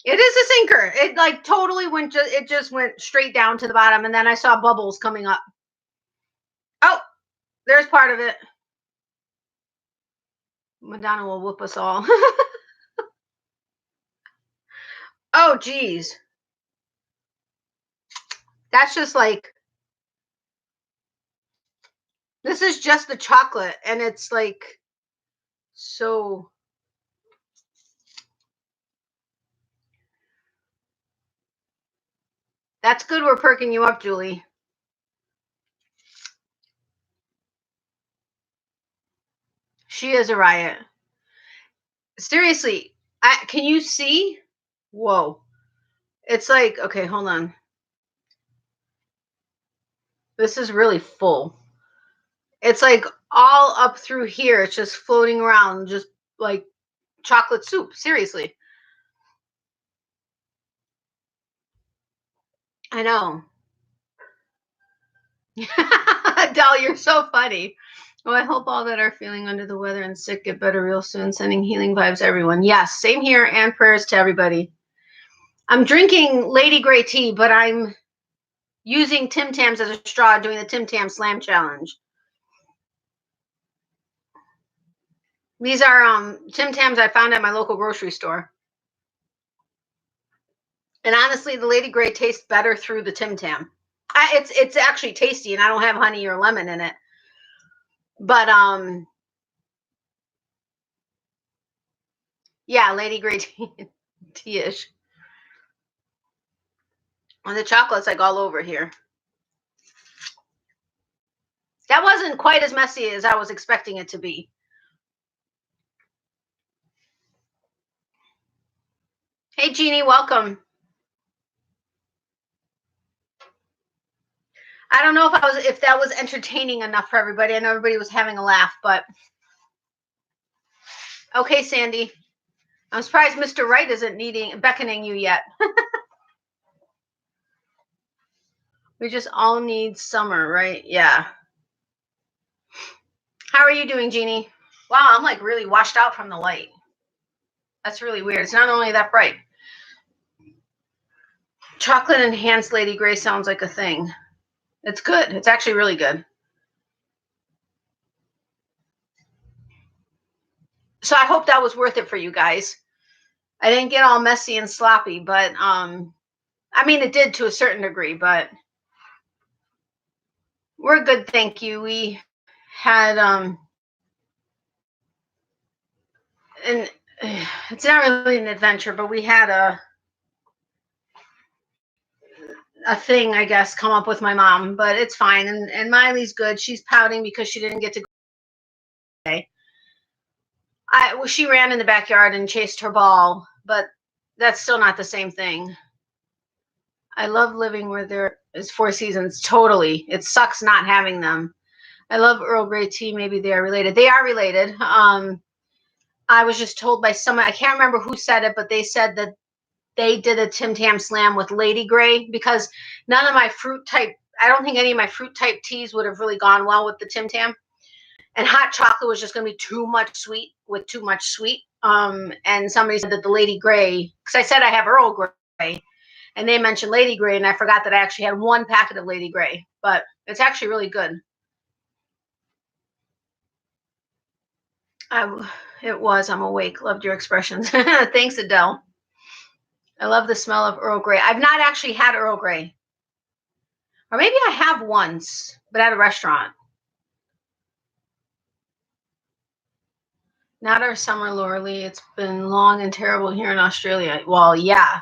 It is a sinker. It like totally went, it just went straight down to the bottom, and then I saw bubbles coming up. Oh, there's part of it. Madonna will whoop us all. Oh, geez. That's just like, this is just the chocolate, and it's like, so. That's good we're perking you up, Julie. She is a riot. Seriously, can you see? Whoa. It's like, okay, hold on. This is really full. It's like all up through here. It's just floating around, just like chocolate soup. Seriously. I know. Doll, you're so funny. Well, I hope all that are feeling under the weather and sick get better real soon. Sending healing vibes to everyone. Yes, same here, and prayers to everybody. I'm drinking Lady Grey tea, but I'm using Tim Tams as a straw, doing the Tim Tam Slam Challenge. These are Tim Tams I found at my local grocery store. And honestly, the Lady Grey tastes better through the Tim Tam. It's actually tasty, and I don't have honey or lemon in it. But yeah, Lady Grey tea-ish. And the chocolate's like all over here. That wasn't quite as messy as I was expecting it to be. Hey, Jeannie, welcome. I don't know if that was entertaining enough for everybody. I know everybody was having a laugh, but okay, Sandy. I'm surprised Mr. Wright isn't beckoning you yet. We just all need summer, right? Yeah. How are you doing, Jeannie? Wow, I'm like really washed out from the light. That's really weird. It's not only that bright. Chocolate enhanced Lady Grey sounds like a thing. It's good. It's actually really good. So I hope that was worth it for you guys. I didn't get all messy and sloppy, but I mean, it did to a certain degree, but we're good, thank you. We had and it's not really an adventure, but we had a thing, I guess, come up with my mom, but it's fine. And Miley's good. She's pouting because she didn't get to go today. She ran in the backyard and chased her ball, but that's still not the same thing. I love living where there is 4 seasons. Totally. It sucks not having them. I love Earl Grey tea. Maybe they are related. They are related. I was just told by someone, I can't remember who said it, but they said that they did a Tim Tam Slam with Lady Grey because none of my fruit type, I don't think any of my fruit type teas would have really gone well with the Tim Tam. And hot chocolate was just going to be too much sweet with too much sweet. And somebody said that the Lady Grey, because I said I have Earl Grey, and they mentioned Lady Grey, and I forgot that I actually had 1 packet of Lady Grey, but it's actually really good. It was. I'm awake. Loved your expressions. Thanks, Adele. I love the smell of Earl Grey. I've not actually had Earl Grey. Or maybe I have once, but at a restaurant. Not our summer, Lauralee. It's been long and terrible here in Australia. Well, yeah.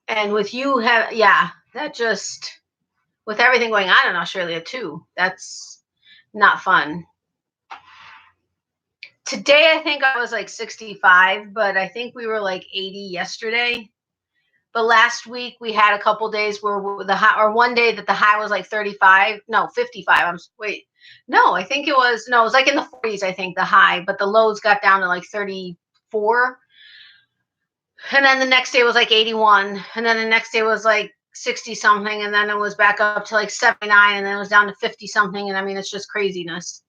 And with you, that just, with everything going on in Australia too, that's not fun. Today, I think I was like 65, but I think we were like 80 yesterday. But last week we had a couple days where the high, or one day that the high was like 35, no, 55. No, it was like in the 40s, I think the high, but the lows got down to like 34. And then the next day was like 81. And then the next day was like 60 something. And then it was back up to like 79. And then it was down to 50 something. And I mean, it's just craziness.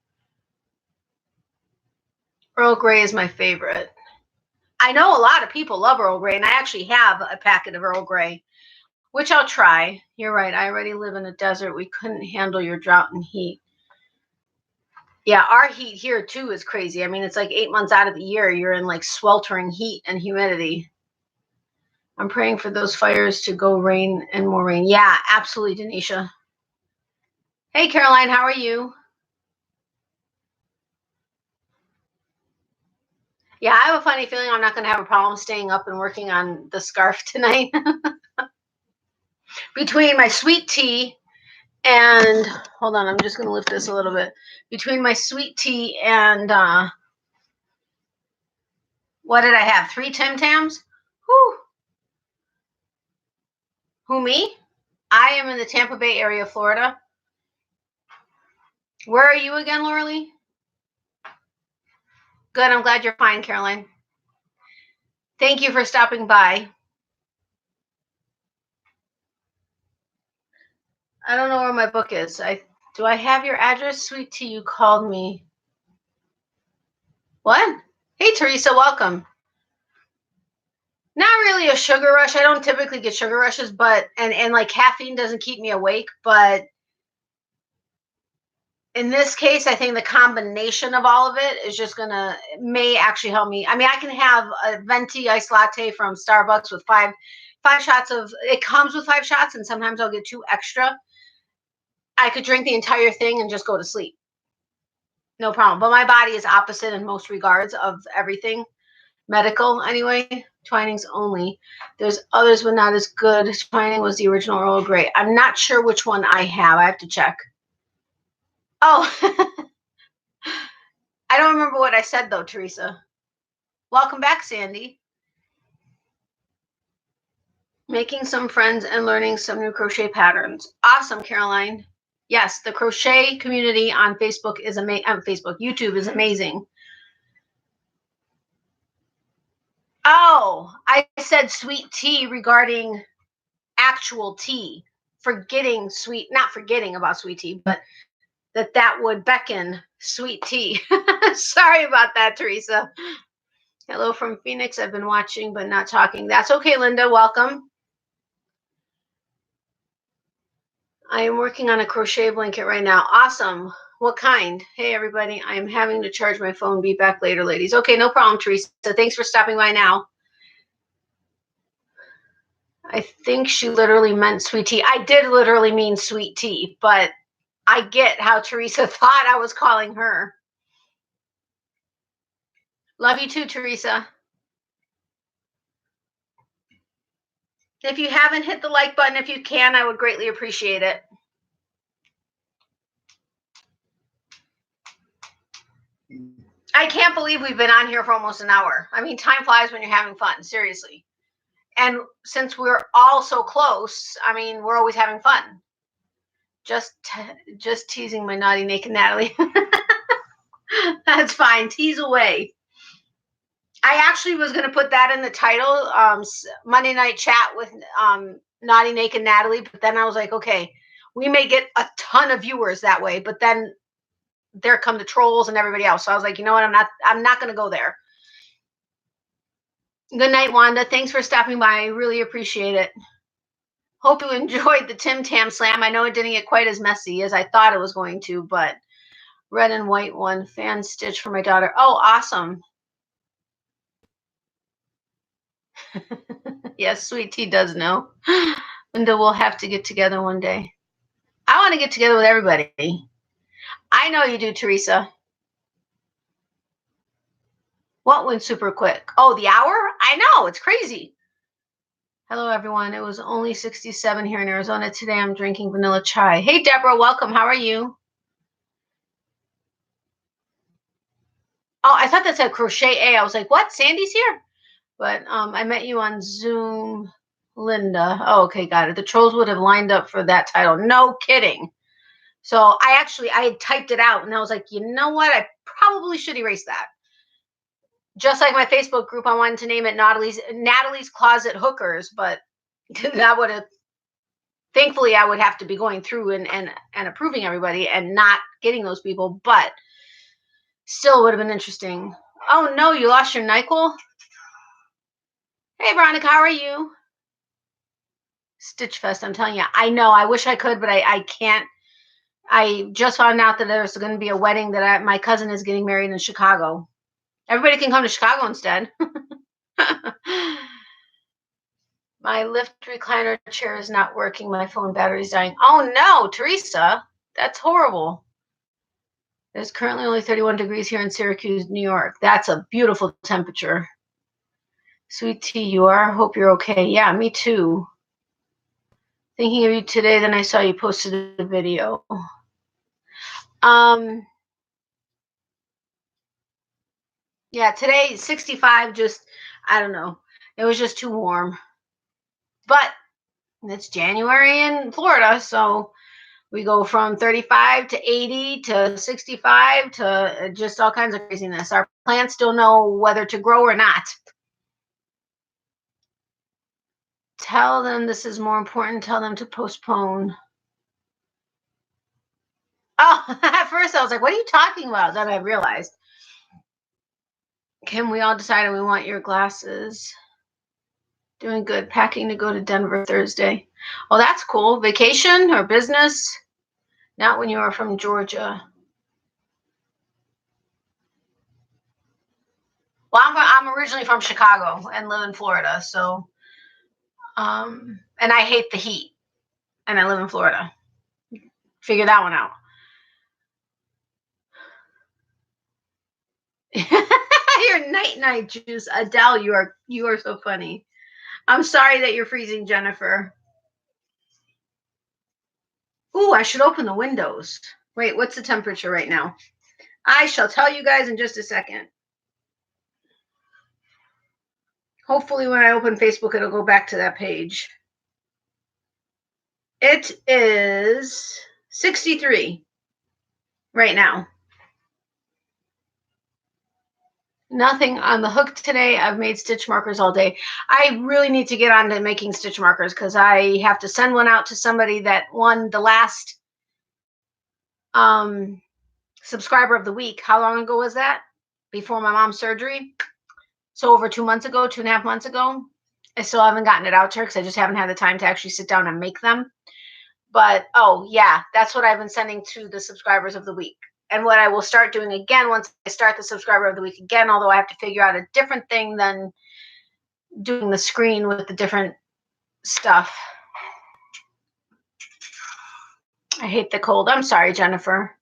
Earl Grey is my favorite. I know a lot of people love Earl Grey, and I actually have a packet of Earl Grey, which I'll try. You're right. I already live in a desert. We couldn't handle your drought and heat. Yeah, our heat here too is crazy. I mean, it's like 8 months out of the year, you're in like sweltering heat and humidity. I'm praying for those fires to go rain and more rain. Yeah, absolutely, Denisha. Hey, Caroline, how are you? Yeah, I have a funny feeling I'm not going to have a problem staying up and working on the scarf tonight. Between my sweet tea and, hold on, I'm just going to lift this a little bit. Between my sweet tea and, what did I have? 3 Tim Tams? Whew. Who, me? I am in the Tampa Bay area, Florida. Where are you again, Lauralee? Good, I'm glad you're fine, Caroline. Thank you for stopping by. I don't know where my book is. Do I have your address? Sweet tea, you called me. What? Hey, Teresa, welcome. Not really a sugar rush. I don't typically get sugar rushes, but and like caffeine doesn't keep me awake, but in this case, I think the combination of all of it is just may actually help me. I mean, I can have a venti iced latte from Starbucks with five shots of, it comes with 5 shots, and sometimes I'll get 2 extra. I could drink the entire thing and just go to sleep. No problem. But my body is opposite in most regards of everything. Medical, anyway. Twinings only. There's others, but not as good. Twining was the original Earl Grey. I'm not sure which one I have. I have to check. Oh, I don't remember what I said, though, Teresa. Welcome back, Sandy. Making some friends and learning some new crochet patterns. Awesome, Caroline. Yes, the crochet community on Facebook is amazing. YouTube is amazing. Oh, I said sweet tea regarding actual tea. Not forgetting about sweet tea, but that would beckon sweet tea. Sorry about that, Teresa. Hello from Phoenix. I've been watching but not talking. That's okay, Linda. Welcome. I am working on a crochet blanket right now. Awesome. What kind? Hey, everybody. I'm having to charge my phone. Be back later, ladies. Okay, no problem, Teresa. Thanks for stopping by now. I think she literally meant sweet tea. I did literally mean sweet tea, but I get how Teresa thought I was calling her. Love you too, Teresa. If you haven't hit the like button, if you can, I would greatly appreciate it. I can't believe we've been on here for almost an hour. I mean, time flies when you're having fun, seriously. And since we're all so close, I mean, we're always having fun. Just teasing my naughty naked Natalie. That's fine. Tease away. I actually was going to put that in the title, Monday Night Chat with Naughty Naked Natalie, but then I was like, okay, we may get a ton of viewers that way, but then there come the trolls and everybody else. So I was like, you know what? I'm not going to go there. Good night, Wanda. Thanks for stopping by. I really appreciate it. Hope you enjoyed the Tim Tam Slam. I know it didn't get quite as messy as I thought it was going to, but red and white one, fan stitch for my daughter. Oh, awesome. Yes, Sweet Tea does know. Linda, we'll have to get together one day. I want to get together with everybody. I know you do, Teresa. What went super quick? Oh, the hour? I know, it's crazy. Hello, everyone. It was only 67 here in Arizona. Today I'm drinking vanilla chai. Hey, Deborah, welcome. How are you? Oh, I thought that said crochet A. I was like, what? Sandy's here? But I met you on Zoom, Linda. Oh, okay, got it. The trolls would have lined up for that title. No kidding. So I had typed it out and I was like, you know what? I probably should erase that. Just like my Facebook group, I wanted to name it Natalie's Closet Hookers, but that would have, thankfully I would have to be going through and approving everybody and not getting those people, but still would have been interesting. Oh no, you lost your NyQuil? Hey Veronica, how are you? Stitch Fest, I'm telling you. I know, I wish I could, but I can't. I just found out that there's going to be a wedding that my cousin is getting married in Chicago. Everybody can come to Chicago instead. My lift recliner chair is not working. My phone battery's dying. Oh no, Teresa, that's horrible. There's currently only 31 degrees here in Syracuse, New York. That's a beautiful temperature. Sweet tea, you are? Hope you're okay. Yeah, me too. Thinking of you today, then I saw you posted a video. Yeah, today 65, just, I don't know. It was just too warm. But it's January in Florida, so we go from 35 to 80 to 65 to just all kinds of craziness. Our plants don't know whether to grow or not. Tell them this is more important. Tell them to postpone. Oh, at first I was like, what are you talking about? Then I realized. Kim, we all decided we want your glasses. Doing good. Packing to go to Denver Thursday. Oh, that's cool. Vacation or business? Not when you are from Georgia. Well, I'm originally from Chicago and live in Florida, so and I hate the heat, and I live in Florida. Figure that one out. Your night juice, Adele. You are so funny. I'm sorry that you're freezing, Jennifer. Ooh, I should open the windows. Wait, what's the temperature right now? I shall tell you guys in just a second. Hopefully when I open Facebook, it'll go back to that page. It is 63 right now. Nothing on the hook today. I've made stitch markers all day. I really need to get on to making stitch markers because I have to send one out to somebody that won the last subscriber of the week. How long ago was that? Before my mom's surgery. So over 2 months ago, 2.5 months ago. I still haven't gotten it out to her because I just haven't had the time to actually sit down and make them. But, oh, yeah, that's what I've been sending to the subscribers of the week. and what I will start doing again once I start the subscriber of the week again, although I have to figure out a different thing than doing the screen with the different stuff. I hate the cold. I'm sorry, Jennifer.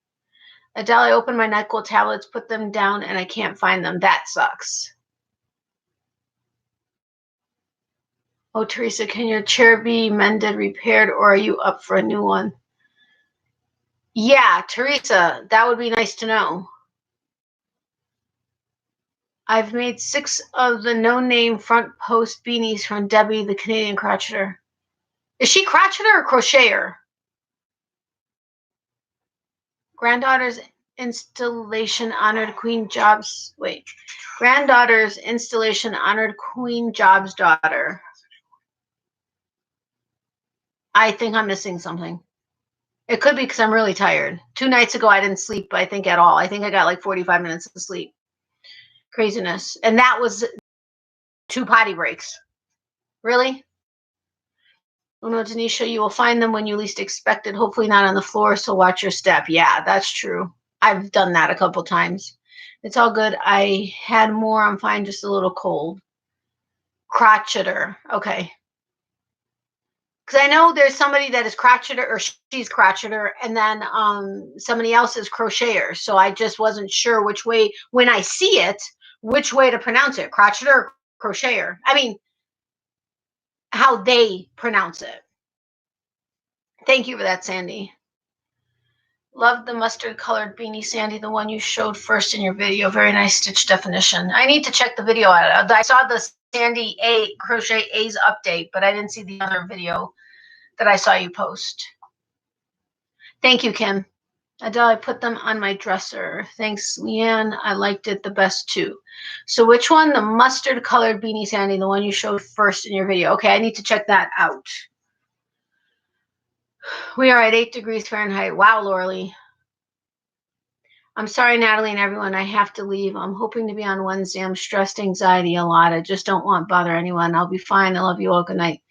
Adele, I opened my NyQuil tablets, put them down, and I can't find them. That sucks. Oh, Teresa, can your chair be mended, repaired, or are you up for a new one? Yeah, Teresa, that would be nice to know. I've made 6 of the no-name front post beanies from Debbie, the Canadian crocheter. Is she crocheter or crocheter? Granddaughter's installation honored Queen Jobs. Wait. Granddaughter's installation honored Queen Jobs' daughter. I think I'm missing something. It could be because I'm really tired. 2 nights ago, I didn't sleep, I think, at all. I think I got like 45 minutes of sleep. Craziness. And that was 2 potty breaks. Really? Oh no, Denisha, you will find them when you least expect it. Hopefully not on the floor, so watch your step. Yeah, that's true. I've done that a couple times. It's all good. I had more. I'm fine, just a little cold. Crocheter. Okay. Because I know there's somebody that is crocheter, or she's crocheter, and then somebody else is crocheter. So I just wasn't sure which way, when I see it, which way to pronounce it, crocheter or crocheter. I mean, how they pronounce it. Thank you for that, Sandy. Love the mustard colored beanie, Sandy, the one you showed first in your video. Very nice stitch definition. I need to check the video out. I saw the Sandy Crochet A's update, but I didn't see the other video that I saw you post. Thank you, Kim. Adele, I put them on my dresser. Thanks, Leanne. I liked it the best too. So which one? The mustard colored beanie, Sandy, the one you showed first in your video. Okay, I need to check that out. We are at 8 degrees Fahrenheit. Wow, Lauralee. I'm sorry, Natalie and everyone. I have to leave. I'm hoping to be on Wednesday. I'm stressed, anxiety a lot. I just don't want to bother anyone. I'll be fine. I love you all. Good night.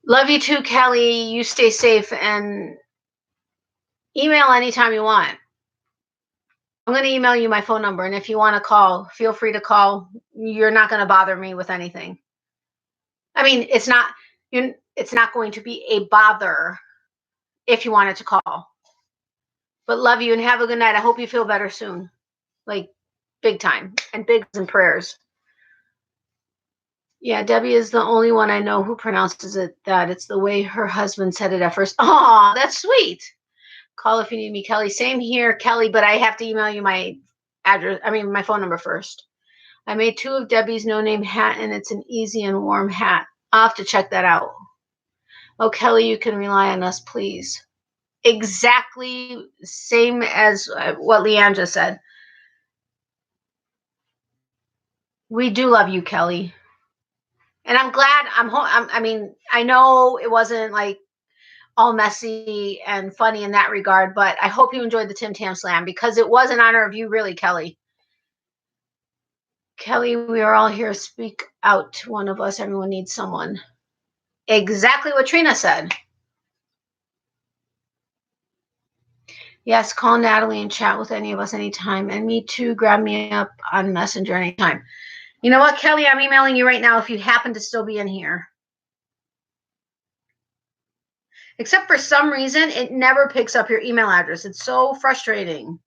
Love you too, Kelly. You stay safe and email anytime you want. I'm going to email you my phone number, and if you want to call, feel free to call. You're not going to bother me with anything. I mean, it's not going to be a bother if you wanted to call. But love you and have a good night. I hope you feel better soon. Like, big time. And bigs and prayers. Yeah, Debbie is the only one I know who pronounces it that. It's the way her husband said it at first. Oh, that's sweet. Call if you need me, Kelly. Same here, Kelly, but I have to email you my address. I mean, my phone number first. I made 2 of Debbie's no-name hat, and it's an easy and warm hat. I'll have to check that out. Oh, Kelly, you can rely on us, please. Exactly same as what Leanne just said. We do love you, Kelly. And I'm glad I mean, I know it wasn't like all messy and funny in that regard, but I hope you enjoyed the Tim Tam Slam because it was in honor of you, really, Kelly. Kelly, we are all here. Speak out to one of us. Everyone needs someone. Exactly what Trina said. Yes, call Natalie and chat with any of us anytime. And me too. Grab me up on Messenger anytime. You know what, Kelly? I'm emailing you right now if you happen to still be in here. Except for some reason, it never picks up your email address. It's so frustrating.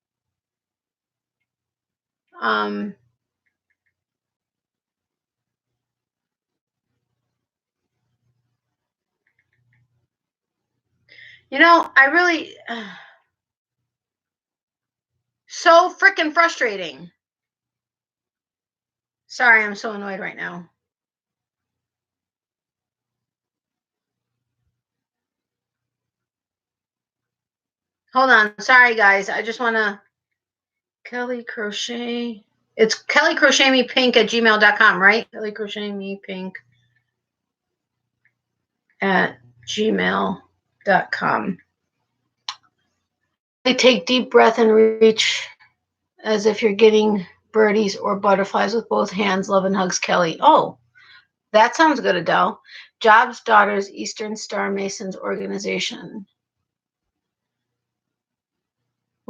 You know, I really... so freaking frustrating. Sorry, I'm so annoyed right now. Hold on. Sorry, guys. I just want to... Kelly Crochet. It's Kelly Crochet Me Pink at gmail.com, right? Kelly Crochet Me Pink at gmail.com. Take deep breath and reach as if you're getting birdies or butterflies with both hands. Love and hugs, Kelly. Oh, that sounds good, Adele. Jobs Daughters Eastern Star Masons Organization.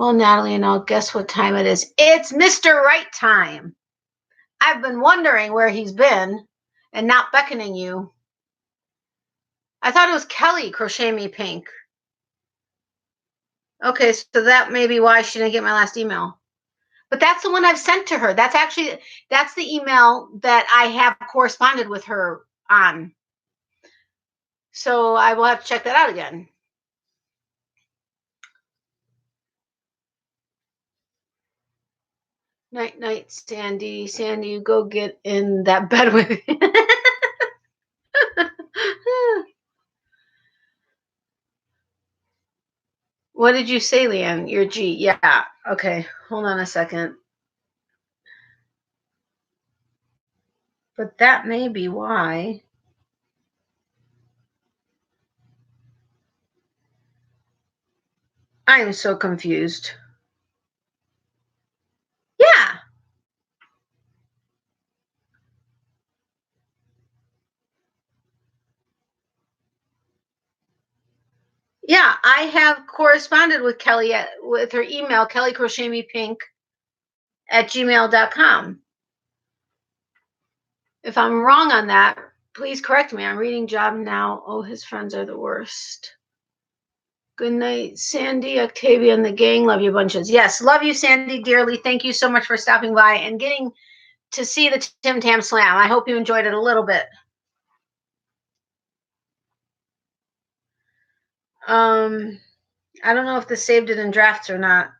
Well, Natalie, and I'll guess what time it is. It's Mr. Right time. I've been wondering where he's been and not beckoning you. I thought it was Kelly Crochet Me Pink. Okay, so that may be why she didn't get my last email. But that's the one I've sent to her. That's the email that I have corresponded with her on. So I will have to check that out again. Night, night, Sandy. Sandy, you go get in that bed with me. What did you say, Leanne? Your G. Yeah. Okay. Hold on a second. But that may be why. I'm so confused. Yeah. Yeah, I have corresponded with Kelly with her email, kellycrochetmepink@gmail.com. If I'm wrong on that, please correct me. I'm reading job now. Oh, his friends are the worst. Good night, Sandy, Octavia, and the gang. Love you bunches. Yes, love you, Sandy, dearly. Thank you so much for stopping by and getting to see the Tim Tam Slam. I hope you enjoyed it a little bit. I don't know if this saved it in drafts or not,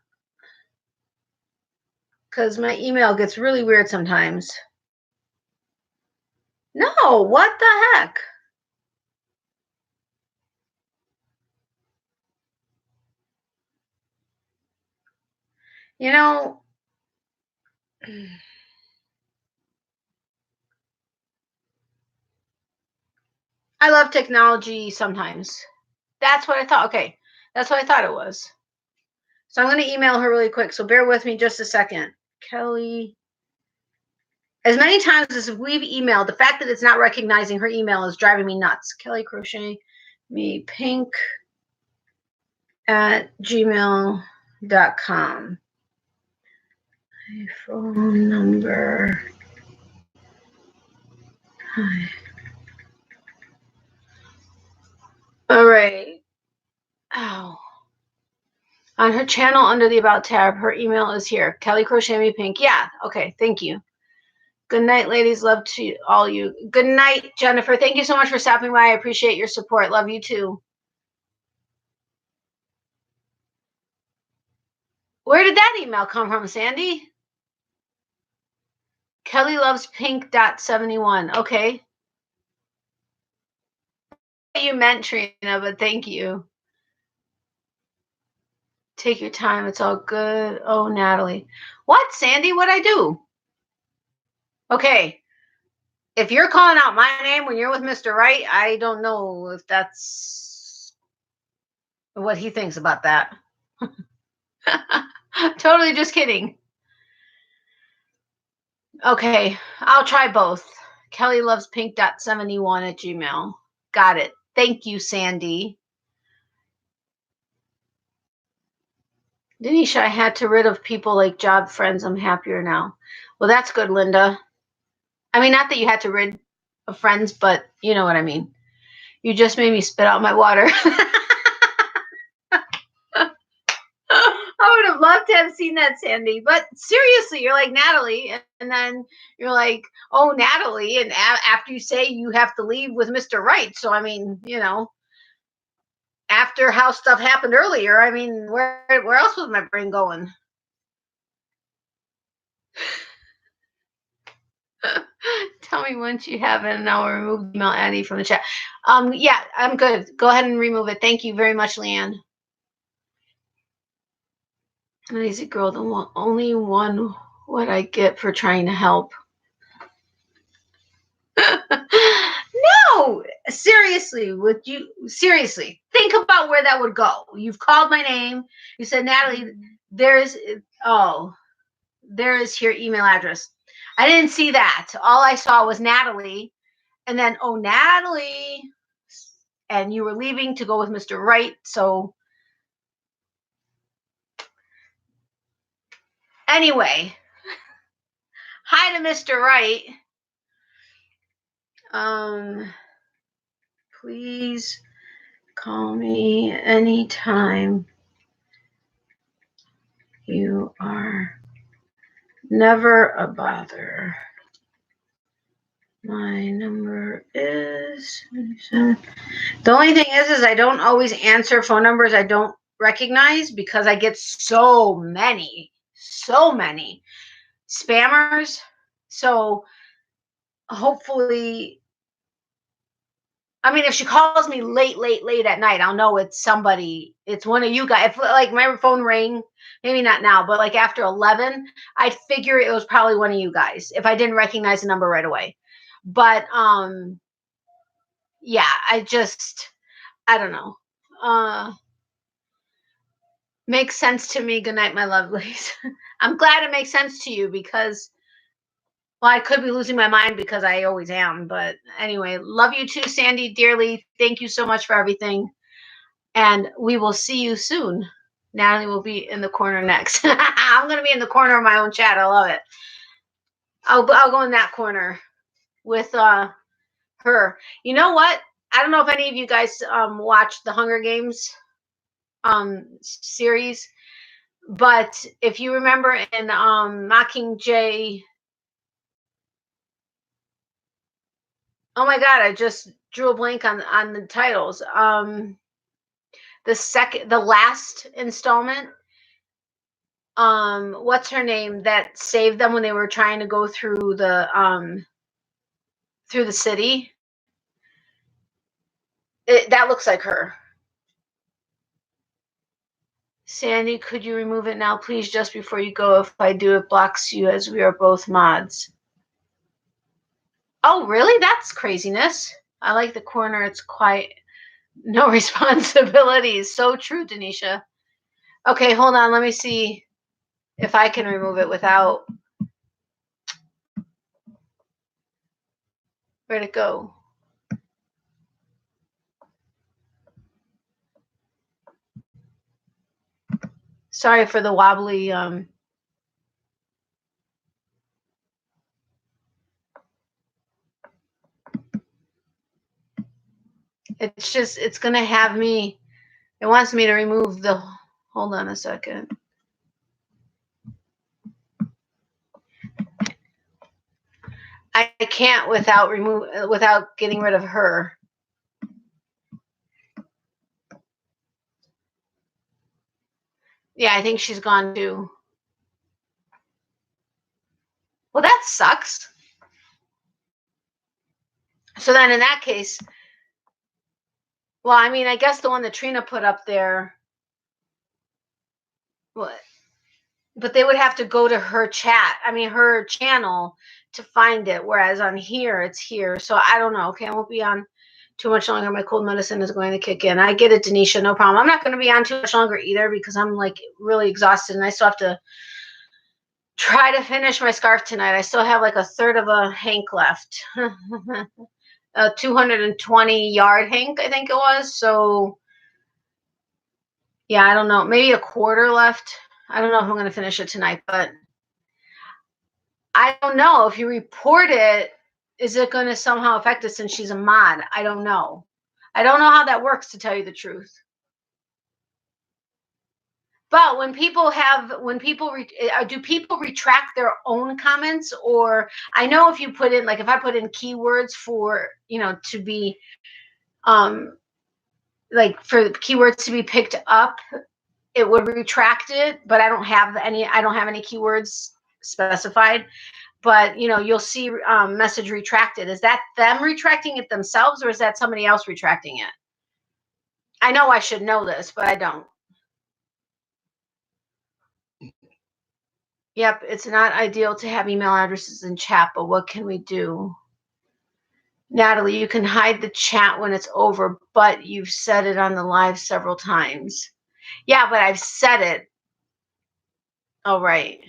because my email gets really weird sometimes. No, what the heck? You know, I love technology sometimes. That's what I thought. Okay, that's what I thought it was. So I'm going to email her really quick, so bear with me just a second. Kelly. As many times as we've emailed, the fact that it's not recognizing her email is driving me nuts. Kelly Crochet Me Pink @gmail.com. My phone number. Hi. All right. Oh. On her channel under the About tab, her email is here. Kelly Crochet Me Pink. Yeah. Okay. Thank you. Good night, ladies. Love to all you. Good night, Jennifer. Thank you so much for stopping by. I appreciate your support. Love you too. Where did that email come from, Sandy? Kelly loves pink.71. Okay. You meant, Trina, but thank you. Take your time. It's all good. Oh, Natalie. What, Sandy? What'd I do? Okay. If you're calling out my name when you're with Mr. Right, I don't know if that's what he thinks about that. Totally just kidding. Okay, I'll try both. Kelly loves pink.71 @gmail. Got it. Thank you, Sandy. Denisha, I had to rid of people like job friends. I'm happier now. Well, that's good, Linda. I mean, not that you had to rid of friends, but you know what I mean. You just made me spit out my water. I would have loved to have seen that, Sandy. But seriously, you're like Natalie, and then you're like, oh, Natalie, and after you say you have to leave with Mr. Right. So I mean, you know, after how stuff happened earlier, I mean, where else was my brain going? Tell me once you have it, and I'll remove email Addie from the chat. Yeah, I'm good. Go ahead and remove it. Thank you very much, Leanne. An easy girl, the only one what I get for trying to help. No, seriously, seriously think about where that would go. You've called my name. You said, Natalie, there is your email address. I didn't see that. All I saw was Natalie, and then oh, Natalie, and you were leaving to go with Mr. Right. So Anyway, hi to Mr. Wright. Please call me anytime. You are never a bother. My number is... The only thing is I don't always answer phone numbers I don't recognize because I get so many spammers. So hopefully, I mean, if she calls me late at night, I'll know it's somebody. It's one of you guys. If like my phone rang, maybe not now, but like after 11, I'd figure it was probably one of you guys if I didn't recognize the number right away. But yeah, I don't know. Makes sense to me. Good night, my lovelies. I'm glad it makes sense to you because, well, I could be losing my mind because I always am. But anyway, love you too, Sandy, dearly. Thank you so much for everything. And we will see you soon. Natalie will be in the corner next. I'm going to be in the corner of my own chat. I love it. I'll go in that corner with her. You know what? I don't know if any of you guys watched the Hunger Games series, but if you remember in Mockingjay, oh my god, I just drew a blank on the titles. The last installment, what's her name that saved them when they were trying to go through the city? That looks like her. Sandy, could you remove it now, please, just before you go? If I do, it blocks you as we are both mods. Oh, really? That's craziness. I like the corner. It's quiet. No responsibilities. So true, Denisha. Okay, hold on. Let me see if I can remove it without... Where'd it go? Sorry for the wobbly... It's going to have me... It wants me to remove the... Hold on a second. I can't without getting rid of her. Yeah, I think she's gone too. Well, that sucks. So then in that case, well, I mean, I guess the one that Trina put up there, what? But they would have to go to her her channel to find it. Whereas on here, it's here. So I don't know. Okay, I won't be on too much longer. My cold medicine is going to kick in. I get it, Denisha, no problem. I'm not going to be on too much longer either because I'm like really exhausted and I still have to try to finish my scarf tonight. I still have like a third of a hank left. A 220-yard hank, I think it was. So yeah, I don't know. Maybe a quarter left. I don't know if I'm going to finish it tonight, but I don't know. If you report it, is it going to somehow affect us since she's a mod? I don't know. I don't know how that works, to tell you the truth. But when people do people retract their own comments? Or I know if you put in, like if I put in keywords for, to be, like for keywords to be picked up, it would retract it, but I don't have any keywords specified. But you'll see message retracted. Is that them retracting it themselves, or is that somebody else retracting it? I know I should know this, but I don't. Yep, it's not ideal to have email addresses in chat, but what can we do? Natalie, you can hide the chat when it's over, but you've said it on the live several times. Yeah, but I've said it. Oh, right.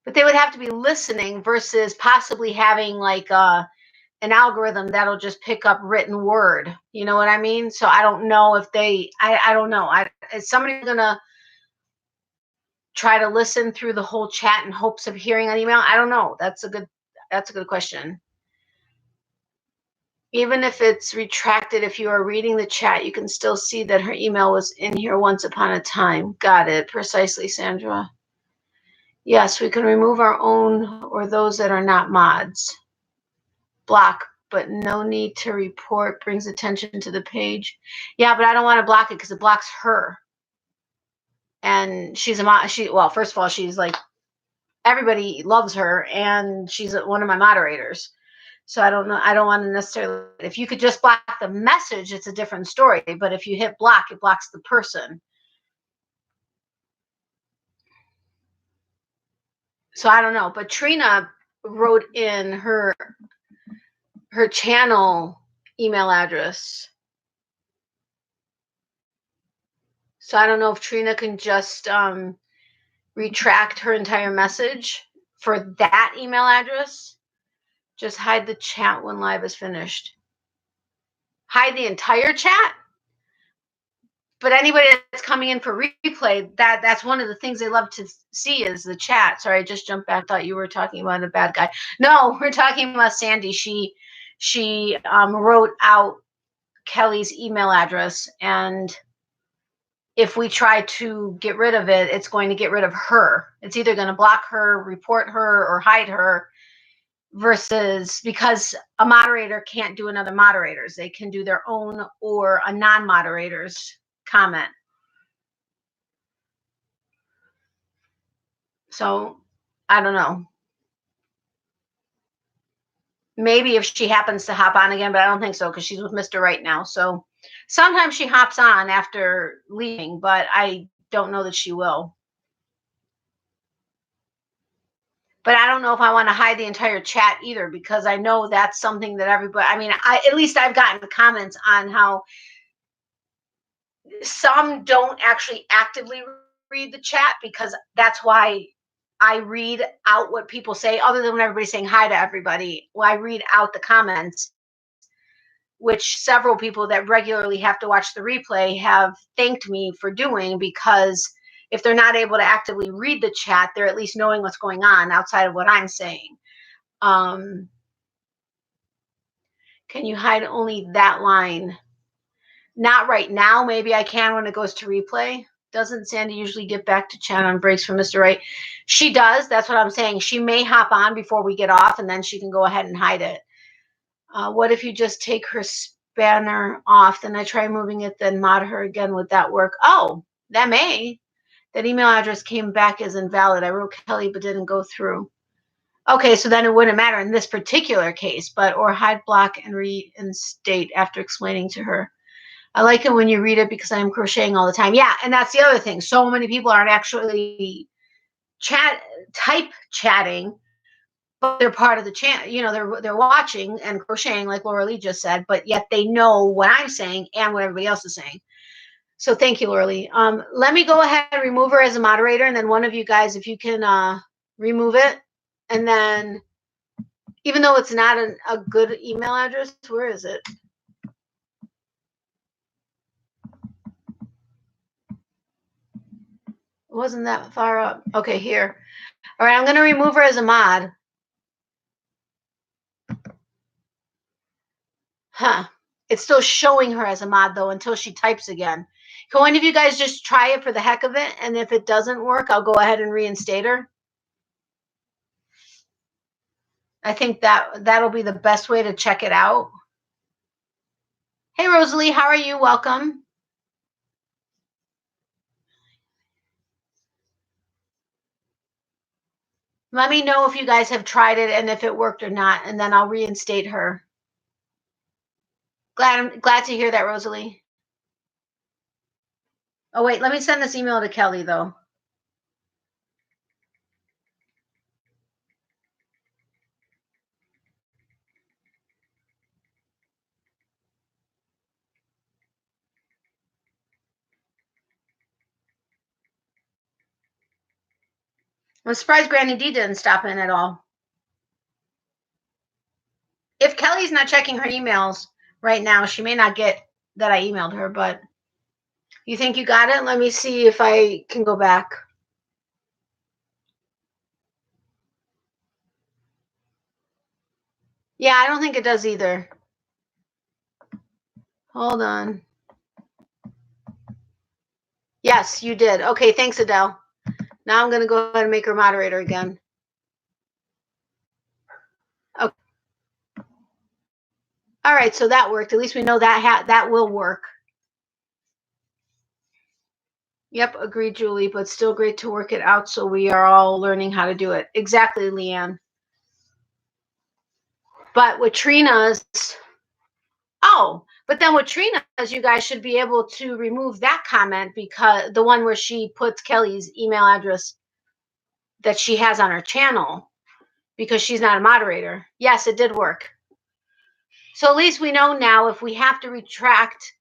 But they would have to be listening versus possibly having like an algorithm that'll just pick up written word. You know what I mean? So I don't know if I don't know. Is somebody going to try to listen through the whole chat in hopes of hearing an email? I don't know. That's a good question. Even if it's retracted, if you are reading the chat, you can still see that her email was in here once upon a time. Got it. Precisely, Sandra. Yes, we can remove our own or those that are not mods. Block, but no need to report, brings attention to the page. Yeah, but I don't want to block it because it blocks her. And she's a mod. Well, first of all, she's like, everybody loves her, and she's one of my moderators. So I don't know. I don't want to necessarily. If you could just block the message, it's a different story. But if you hit block, it blocks the person. So I don't know. But Trina wrote in her channel email address. So I don't know if Trina can just retract her entire message for that email address. Just hide the chat when live is finished. Hide the entire chat? But anybody that's coming in for replay, that's one of the things they love to see is the chat. Sorry, I just jumped back. Thought you were talking about a bad guy. No, we're talking about Sandy. She wrote out Kelly's email address, and if we try to get rid of it, it's going to get rid of her. It's either going to block her, report her, or hide her. Versus, because a moderator can't do another moderator's, they can do their own or a non-moderator's comment. So I don't know. Maybe if she happens to hop on again, but I don't think so because she's with Mr. Right now. So sometimes she hops on after leaving, but I don't know that she will. But I don't know if I want to hide the entire chat either, because I know that's something that everybody, I mean, at least I've gotten comments on how some don't actually actively read the chat, because that's why I read out what people say, other than when everybody's saying hi to everybody. Well, I read out the comments, which several people that regularly have to watch the replay have thanked me for doing, because if they're not able to actively read the chat, they're at least knowing what's going on outside of what I'm saying. Can you hide only that line? Not right now. Maybe I can when it goes to replay. Doesn't Sandy usually get back to chat on breaks from Mr. Right? She does. That's what I'm saying. She may hop on before we get off, and then she can go ahead and hide it. What if you just take her spanner off, then I try moving it, then mod her again? Would that work? Oh, that may. That email address came back as invalid. I wrote Kelly but didn't go through. Okay, so then it wouldn't matter in this particular case, or hide, block, and reinstate after explaining to her. I like it when you read it because I'm crocheting all the time. Yeah, and that's the other thing. So many people aren't actually type chatting, but they're part of the chat. You know, they're watching and crocheting, like Laura Lee just said, but yet they know what I'm saying and what everybody else is saying. So thank you, Laura Lee. Let me go ahead and remove her as a moderator, and then one of you guys, if you can remove it, and then even though it's not a good email address, where is it? It wasn't that far up. Okay, here. All right, I'm going to remove her as a mod. Huh. It's still showing her as a mod, though, until she types again. Can one of you guys just try it for the heck of it? And if it doesn't work, I'll go ahead and reinstate her. I think that'll be the best way to check it out. Hey, Rosalie, how are you? Welcome. Let me know if you guys have tried it and if it worked or not, and then I'll reinstate her. Glad to hear that, Rosalie. Oh, wait, let me send this email to Kelly, though. I'm surprised Granny D didn't stop in at all. If Kelly's not checking her emails right now, she may not get that I emailed her, but you think you got it? Let me see if I can go back. Yeah, I don't think it does either. Hold on. Yes, you did. Okay, thanks, Adele. Now I'm going to go ahead and make her moderator again. Okay. All right, so that worked. At least we know that will work. Yep, agreed, Julie, but still great to work it out so we are all learning how to do it. Exactly, Leanne. But with Trina's, but then with Trina's, you guys should be able to remove that comment, because the one where she puts Kelly's email address that she has on her channel, because she's not a moderator. Yes, it did work. So at least we know now if we have to retract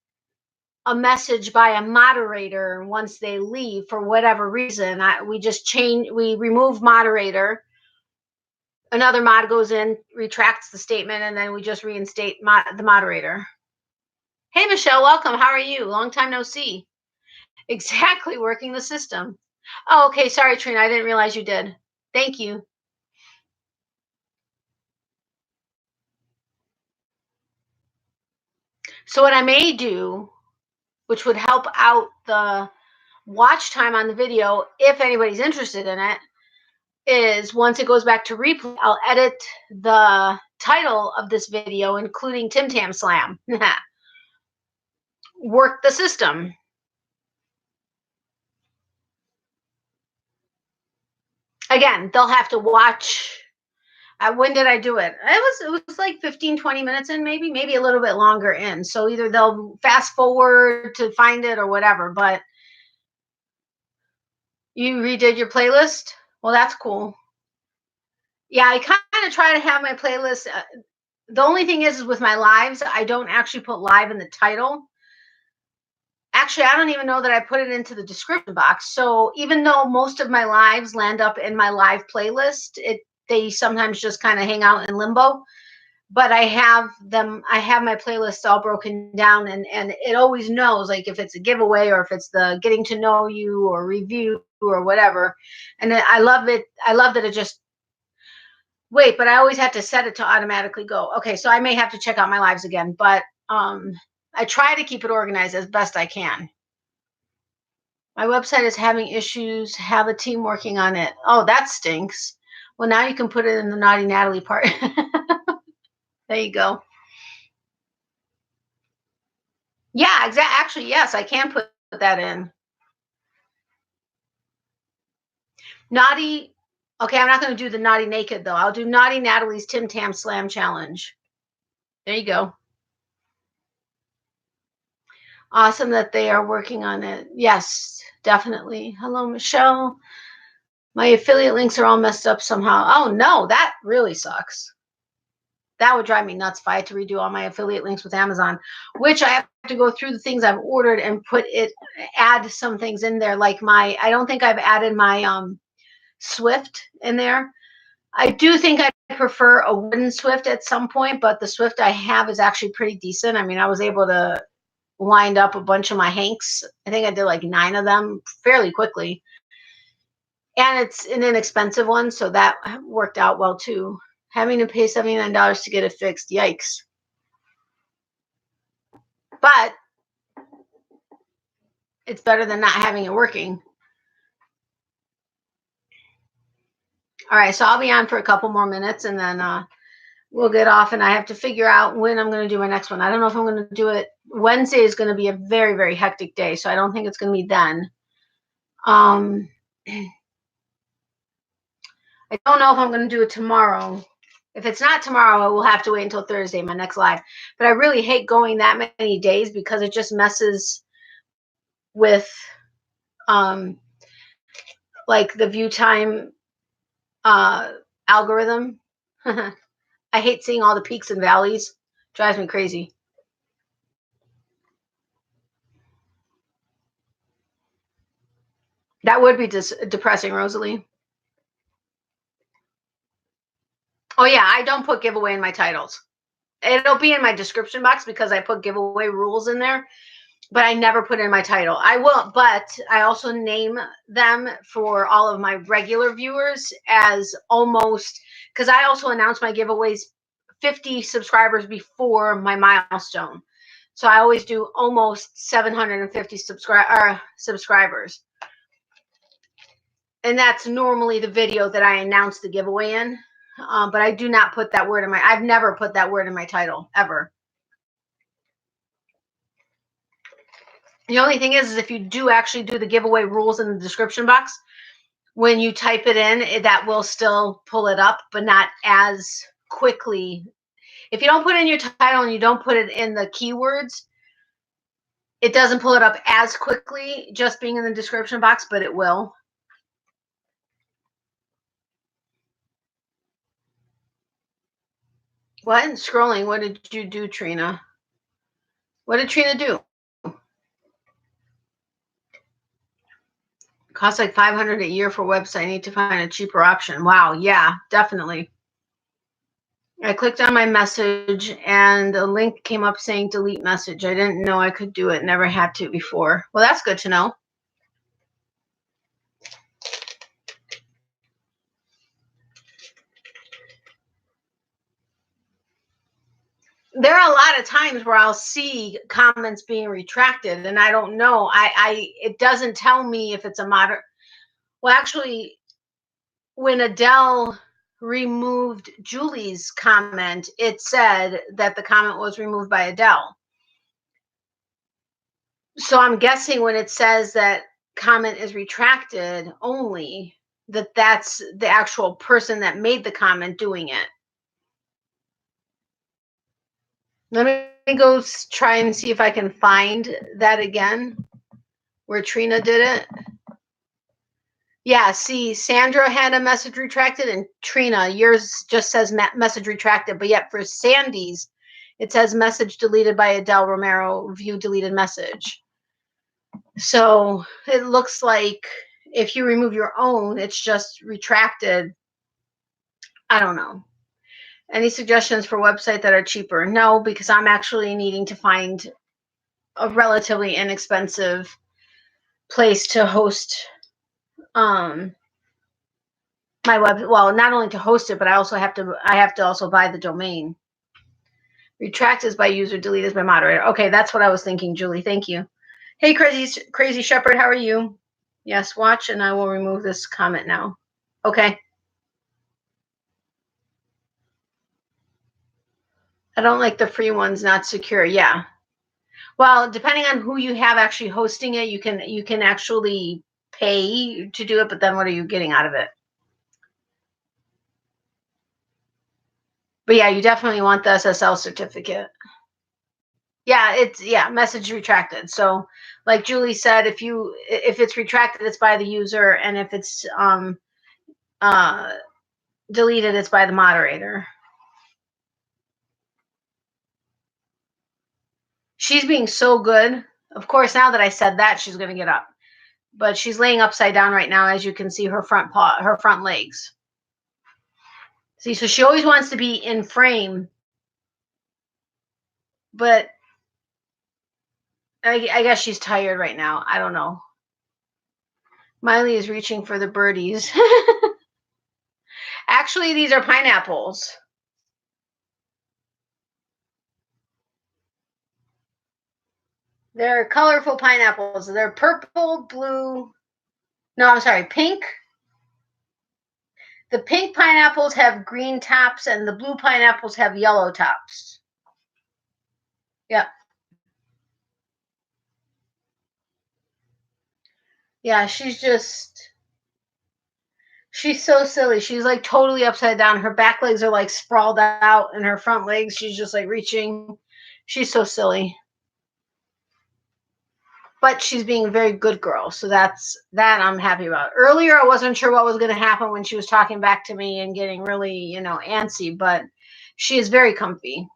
a message by a moderator once they leave for whatever reason, we remove moderator, another mod goes in, retracts the statement, and then we just reinstate the moderator. Hey, Michelle, welcome. How are you? Long time no see. Exactly, working the system. Oh, okay. Sorry, Trina. I didn't realize you did. Thank you. So what I may do, which would help out the watch time on the video, if anybody's interested in it, is once it goes back to replay, I'll edit the title of this video, including Tim Tam Slam. Work the system. Again, they'll have to watch. When did I do it? It was like 15-20 minutes in, maybe a little bit longer in. So either they'll fast forward to find it or whatever. But you redid your playlist? Well, that's cool. Yeah, I kind of try to have my playlist. The only thing is with my lives, I don't actually put live in the title. Actually, I don't even know that I put it into the description box. So even though most of my lives land up in my live playlist, they sometimes just kind of hang out in limbo. But I have my playlists all broken down, and it always knows, like, if it's a giveaway or if it's the getting to know you or review or whatever. And I love it. I love that it just, wait, but I always have to set it to automatically go. Okay, so I may have to check out my lives again, but I try to keep it organized as best I can. My website is having issues. Have a team working on it. Oh, that stinks. Well, now you can put it in the Naughty Natalie part. There you go. Yeah, exactly. Actually, yes, I can put that in. Naughty. Okay, I'm not going to do the Naughty Naked, though. I'll do Naughty Natalie's Tim Tam Slam Challenge. There you go. Awesome that they are working on it. Yes, definitely. Hello, Michelle. My affiliate links are all messed up somehow. Oh, no, that really sucks. That would drive me nuts if I had to redo all my affiliate links with Amazon, which I have to go through the things I've ordered and add some things in there. Like I don't think I've added my Swift in there. I do think I prefer a wooden Swift at some point, but the Swift I have is actually pretty decent. I mean, I was able to wind up a bunch of my hanks. I think I did like 9 of them fairly quickly. And it's an inexpensive one, so that worked out well too. Having to pay $79 to get it fixed, yikes. But it's better than not having it working. All right, so I'll be on for a couple more minutes, and then we'll get off, and I have to figure out when I'm going to do my next one. I don't know if I'm going to do it. Wednesday is going to be a very, very hectic day, so I don't think it's going to be then. I don't know if I'm going to do it tomorrow. If it's not tomorrow, I will have to wait until Thursday, my next live. But I really hate going that many days because it just messes with like the view time algorithm. I hate seeing all the peaks and valleys. Drives me crazy. That would be depressing, Rosalie. Oh yeah, I don't put giveaway in my titles. It'll be in my description box because I put giveaway rules in there, but I never put in my title. I will, but I also name them for all of my regular viewers as almost, because I also announce my giveaways 50 subscribers before my milestone. So I always do almost 750 subscribers. And that's normally the video that I announce the giveaway in. But I do not put that word in I've never put that word in my title, ever. The only thing is if you do actually do the giveaway rules in the description box, when you type it in, that will still pull it up, but not as quickly. If you don't put in your title and you don't put it in the keywords, it doesn't pull it up as quickly just being in the description box, but it will. What? Scrolling. What did you do, Trina? What did Trina do? Costs like $500 a year for a website. I need to find a cheaper option. Wow. Yeah, definitely. I clicked on my message and a link came up saying delete message. I didn't know I could do it. Never had to before. Well, that's good to know. There are a lot of times where I'll see comments being retracted and I don't know. It doesn't tell me if it's a moderate. Well, actually, when Adele removed Julie's comment, it said that the comment was removed by Adele. So I'm guessing when it says that comment is retracted only, that's the actual person that made the comment doing it. Let me go try and see if I can find that again where Trina did it. Yeah, see, Sandra had a message retracted and Trina, yours just says message retracted, but yet for Sandy's, it says message deleted by Adele Romero, view deleted message. So it looks like if you remove your own, it's just retracted. I don't know. Any suggestions for websites that are cheaper? No, because I'm actually needing to find a relatively inexpensive place to host my web. Well, not only to host it, but I have to also buy the domain. Retract is by user, delete is by moderator. Okay, that's what I was thinking, Julie. Thank you. Hey, Crazy Shepherd, how are you? Yes, watch, and I will remove this comment now. Okay. I don't like the free ones, not secure. Yeah. Well, depending on who you have actually hosting it, you can actually pay to do it, but then what are you getting out of it? But yeah, you definitely want the SSL certificate. Yeah, message retracted. So like Julie said, if it's retracted, it's by the user, and if it's deleted, it's by the moderator. She's being so good. Of course, now that I said that, she's going to get up. But she's laying upside down right now, as you can see her front legs. See, so she always wants to be in frame. But I guess she's tired right now. I don't know. Miley is reaching for the birdies. Actually, these are pineapples. They're colorful pineapples. They're purple, blue. No, I'm sorry, pink. The pink pineapples have green tops, and the blue pineapples have yellow tops. Yeah. Yeah, she's so silly. She's like totally upside down. Her back legs are like sprawled out, and her front legs, she's just like reaching. She's so silly. But she's being a very good girl, so that I'm happy about. Earlier, I wasn't sure what was going to happen when she was talking back to me and getting really, antsy, but she is very comfy.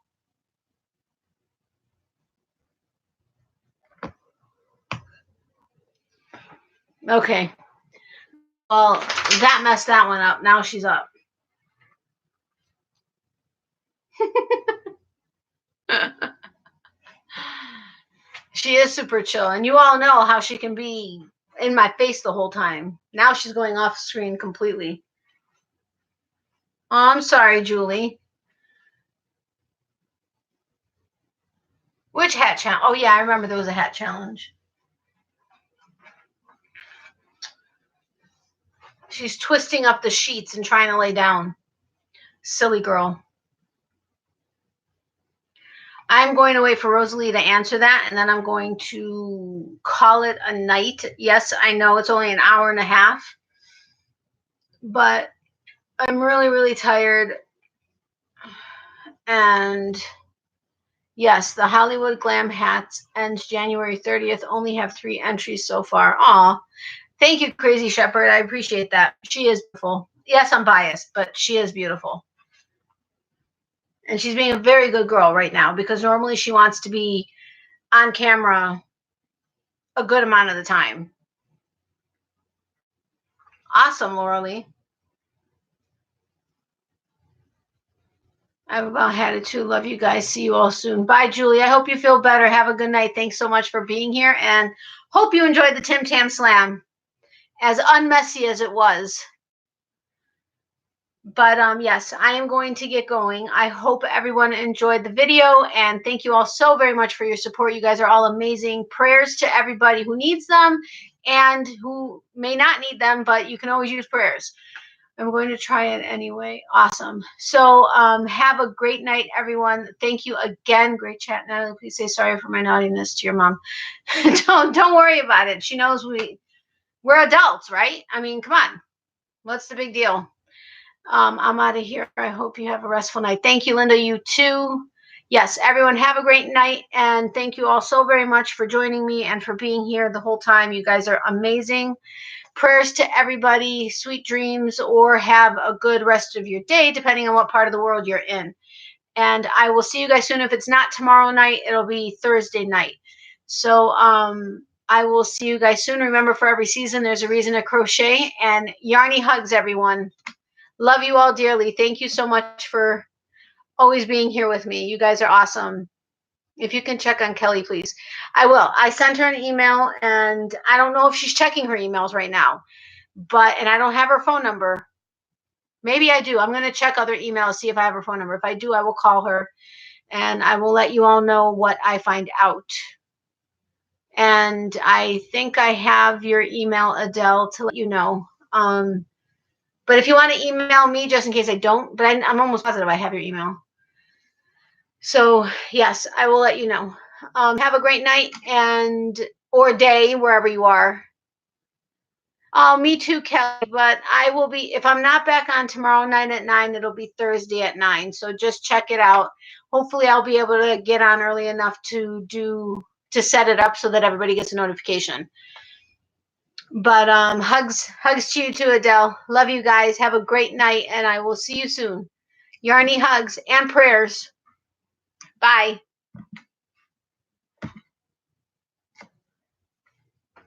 Okay. Well, that messed that one up. Now she's up. She is super chill, and you all know how she can be in my face the whole time. Now she's going off screen completely. Oh, I'm sorry, Julie. Which hat challenge? Oh, yeah, I remember there was a hat challenge. She's twisting up the sheets and trying to lay down. Silly girl. I'm going to wait for Rosalie to answer that, and then I'm going to call it a night. Yes, I know it's only an hour and a half, but I'm really, really tired. And yes, the Hollywood Glam Hats ends January 30th. Only have 3 entries so far. Aw, thank you, Crazy Shepherd. I appreciate that. She is beautiful. Yes, I'm biased, but she is beautiful. And she's being a very good girl right now, because normally she wants to be on camera a good amount of the time. Awesome, Laura Lee. I've about had it too. Love you guys. See you all soon. Bye, Julie. I hope you feel better. Have a good night. Thanks so much for being here, and hope you enjoyed the Tim Tam Slam, as unmessy as it was. But yes, I am going to get going. I hope everyone enjoyed the video, and thank you all so very much for your support. You guys are all amazing. Prayers to everybody who needs them and who may not need them, but you can always use prayers. I'm going to try it anyway. Awesome. So have a great night, everyone. Thank you again. Great chat, Natalie. Please say sorry for my naughtiness to your mom. Don't worry about it. She knows we're adults, right? I mean, come on. What's the big deal? I'm out of here. I hope you have a restful night. Thank you, Linda. You too. Yes, everyone have a great night. And thank you all so very much for joining me and for being here the whole time. You guys are amazing. Prayers to everybody. Sweet dreams, or have a good rest of your day, depending on what part of the world you're in. And I will see you guys soon. If it's not tomorrow night, it'll be Thursday night. So I will see you guys soon. Remember, for every season, there's a reason to crochet. And yarny hugs, everyone. Love you all dearly. Thank you so much for always being here with me. You guys are awesome. If you can check on Kelly, please. I will. I sent her an email, and I don't know if she's checking her emails right now. And I don't have her phone number. Maybe I do. I'm going to check other emails, see if I have her phone number. If I do, I will call her, and I will let you all know what I find out. And I think I have your email, Adele, to let you know. But if you want to email me, just in case I don't, but I'm almost positive I have your email. So yes, I will let you know. Have a great night or day, wherever you are. Oh, me too, Kelly. But I will be, if I'm not back on tomorrow night at 9, it'll be Thursday at 9. So just check it out. Hopefully I'll be able to get on early enough to set it up so that everybody gets a notification. But hugs to you too, Adele. Love you guys. Have a great night, and I will see you soon. Yarny hugs and prayers. Bye.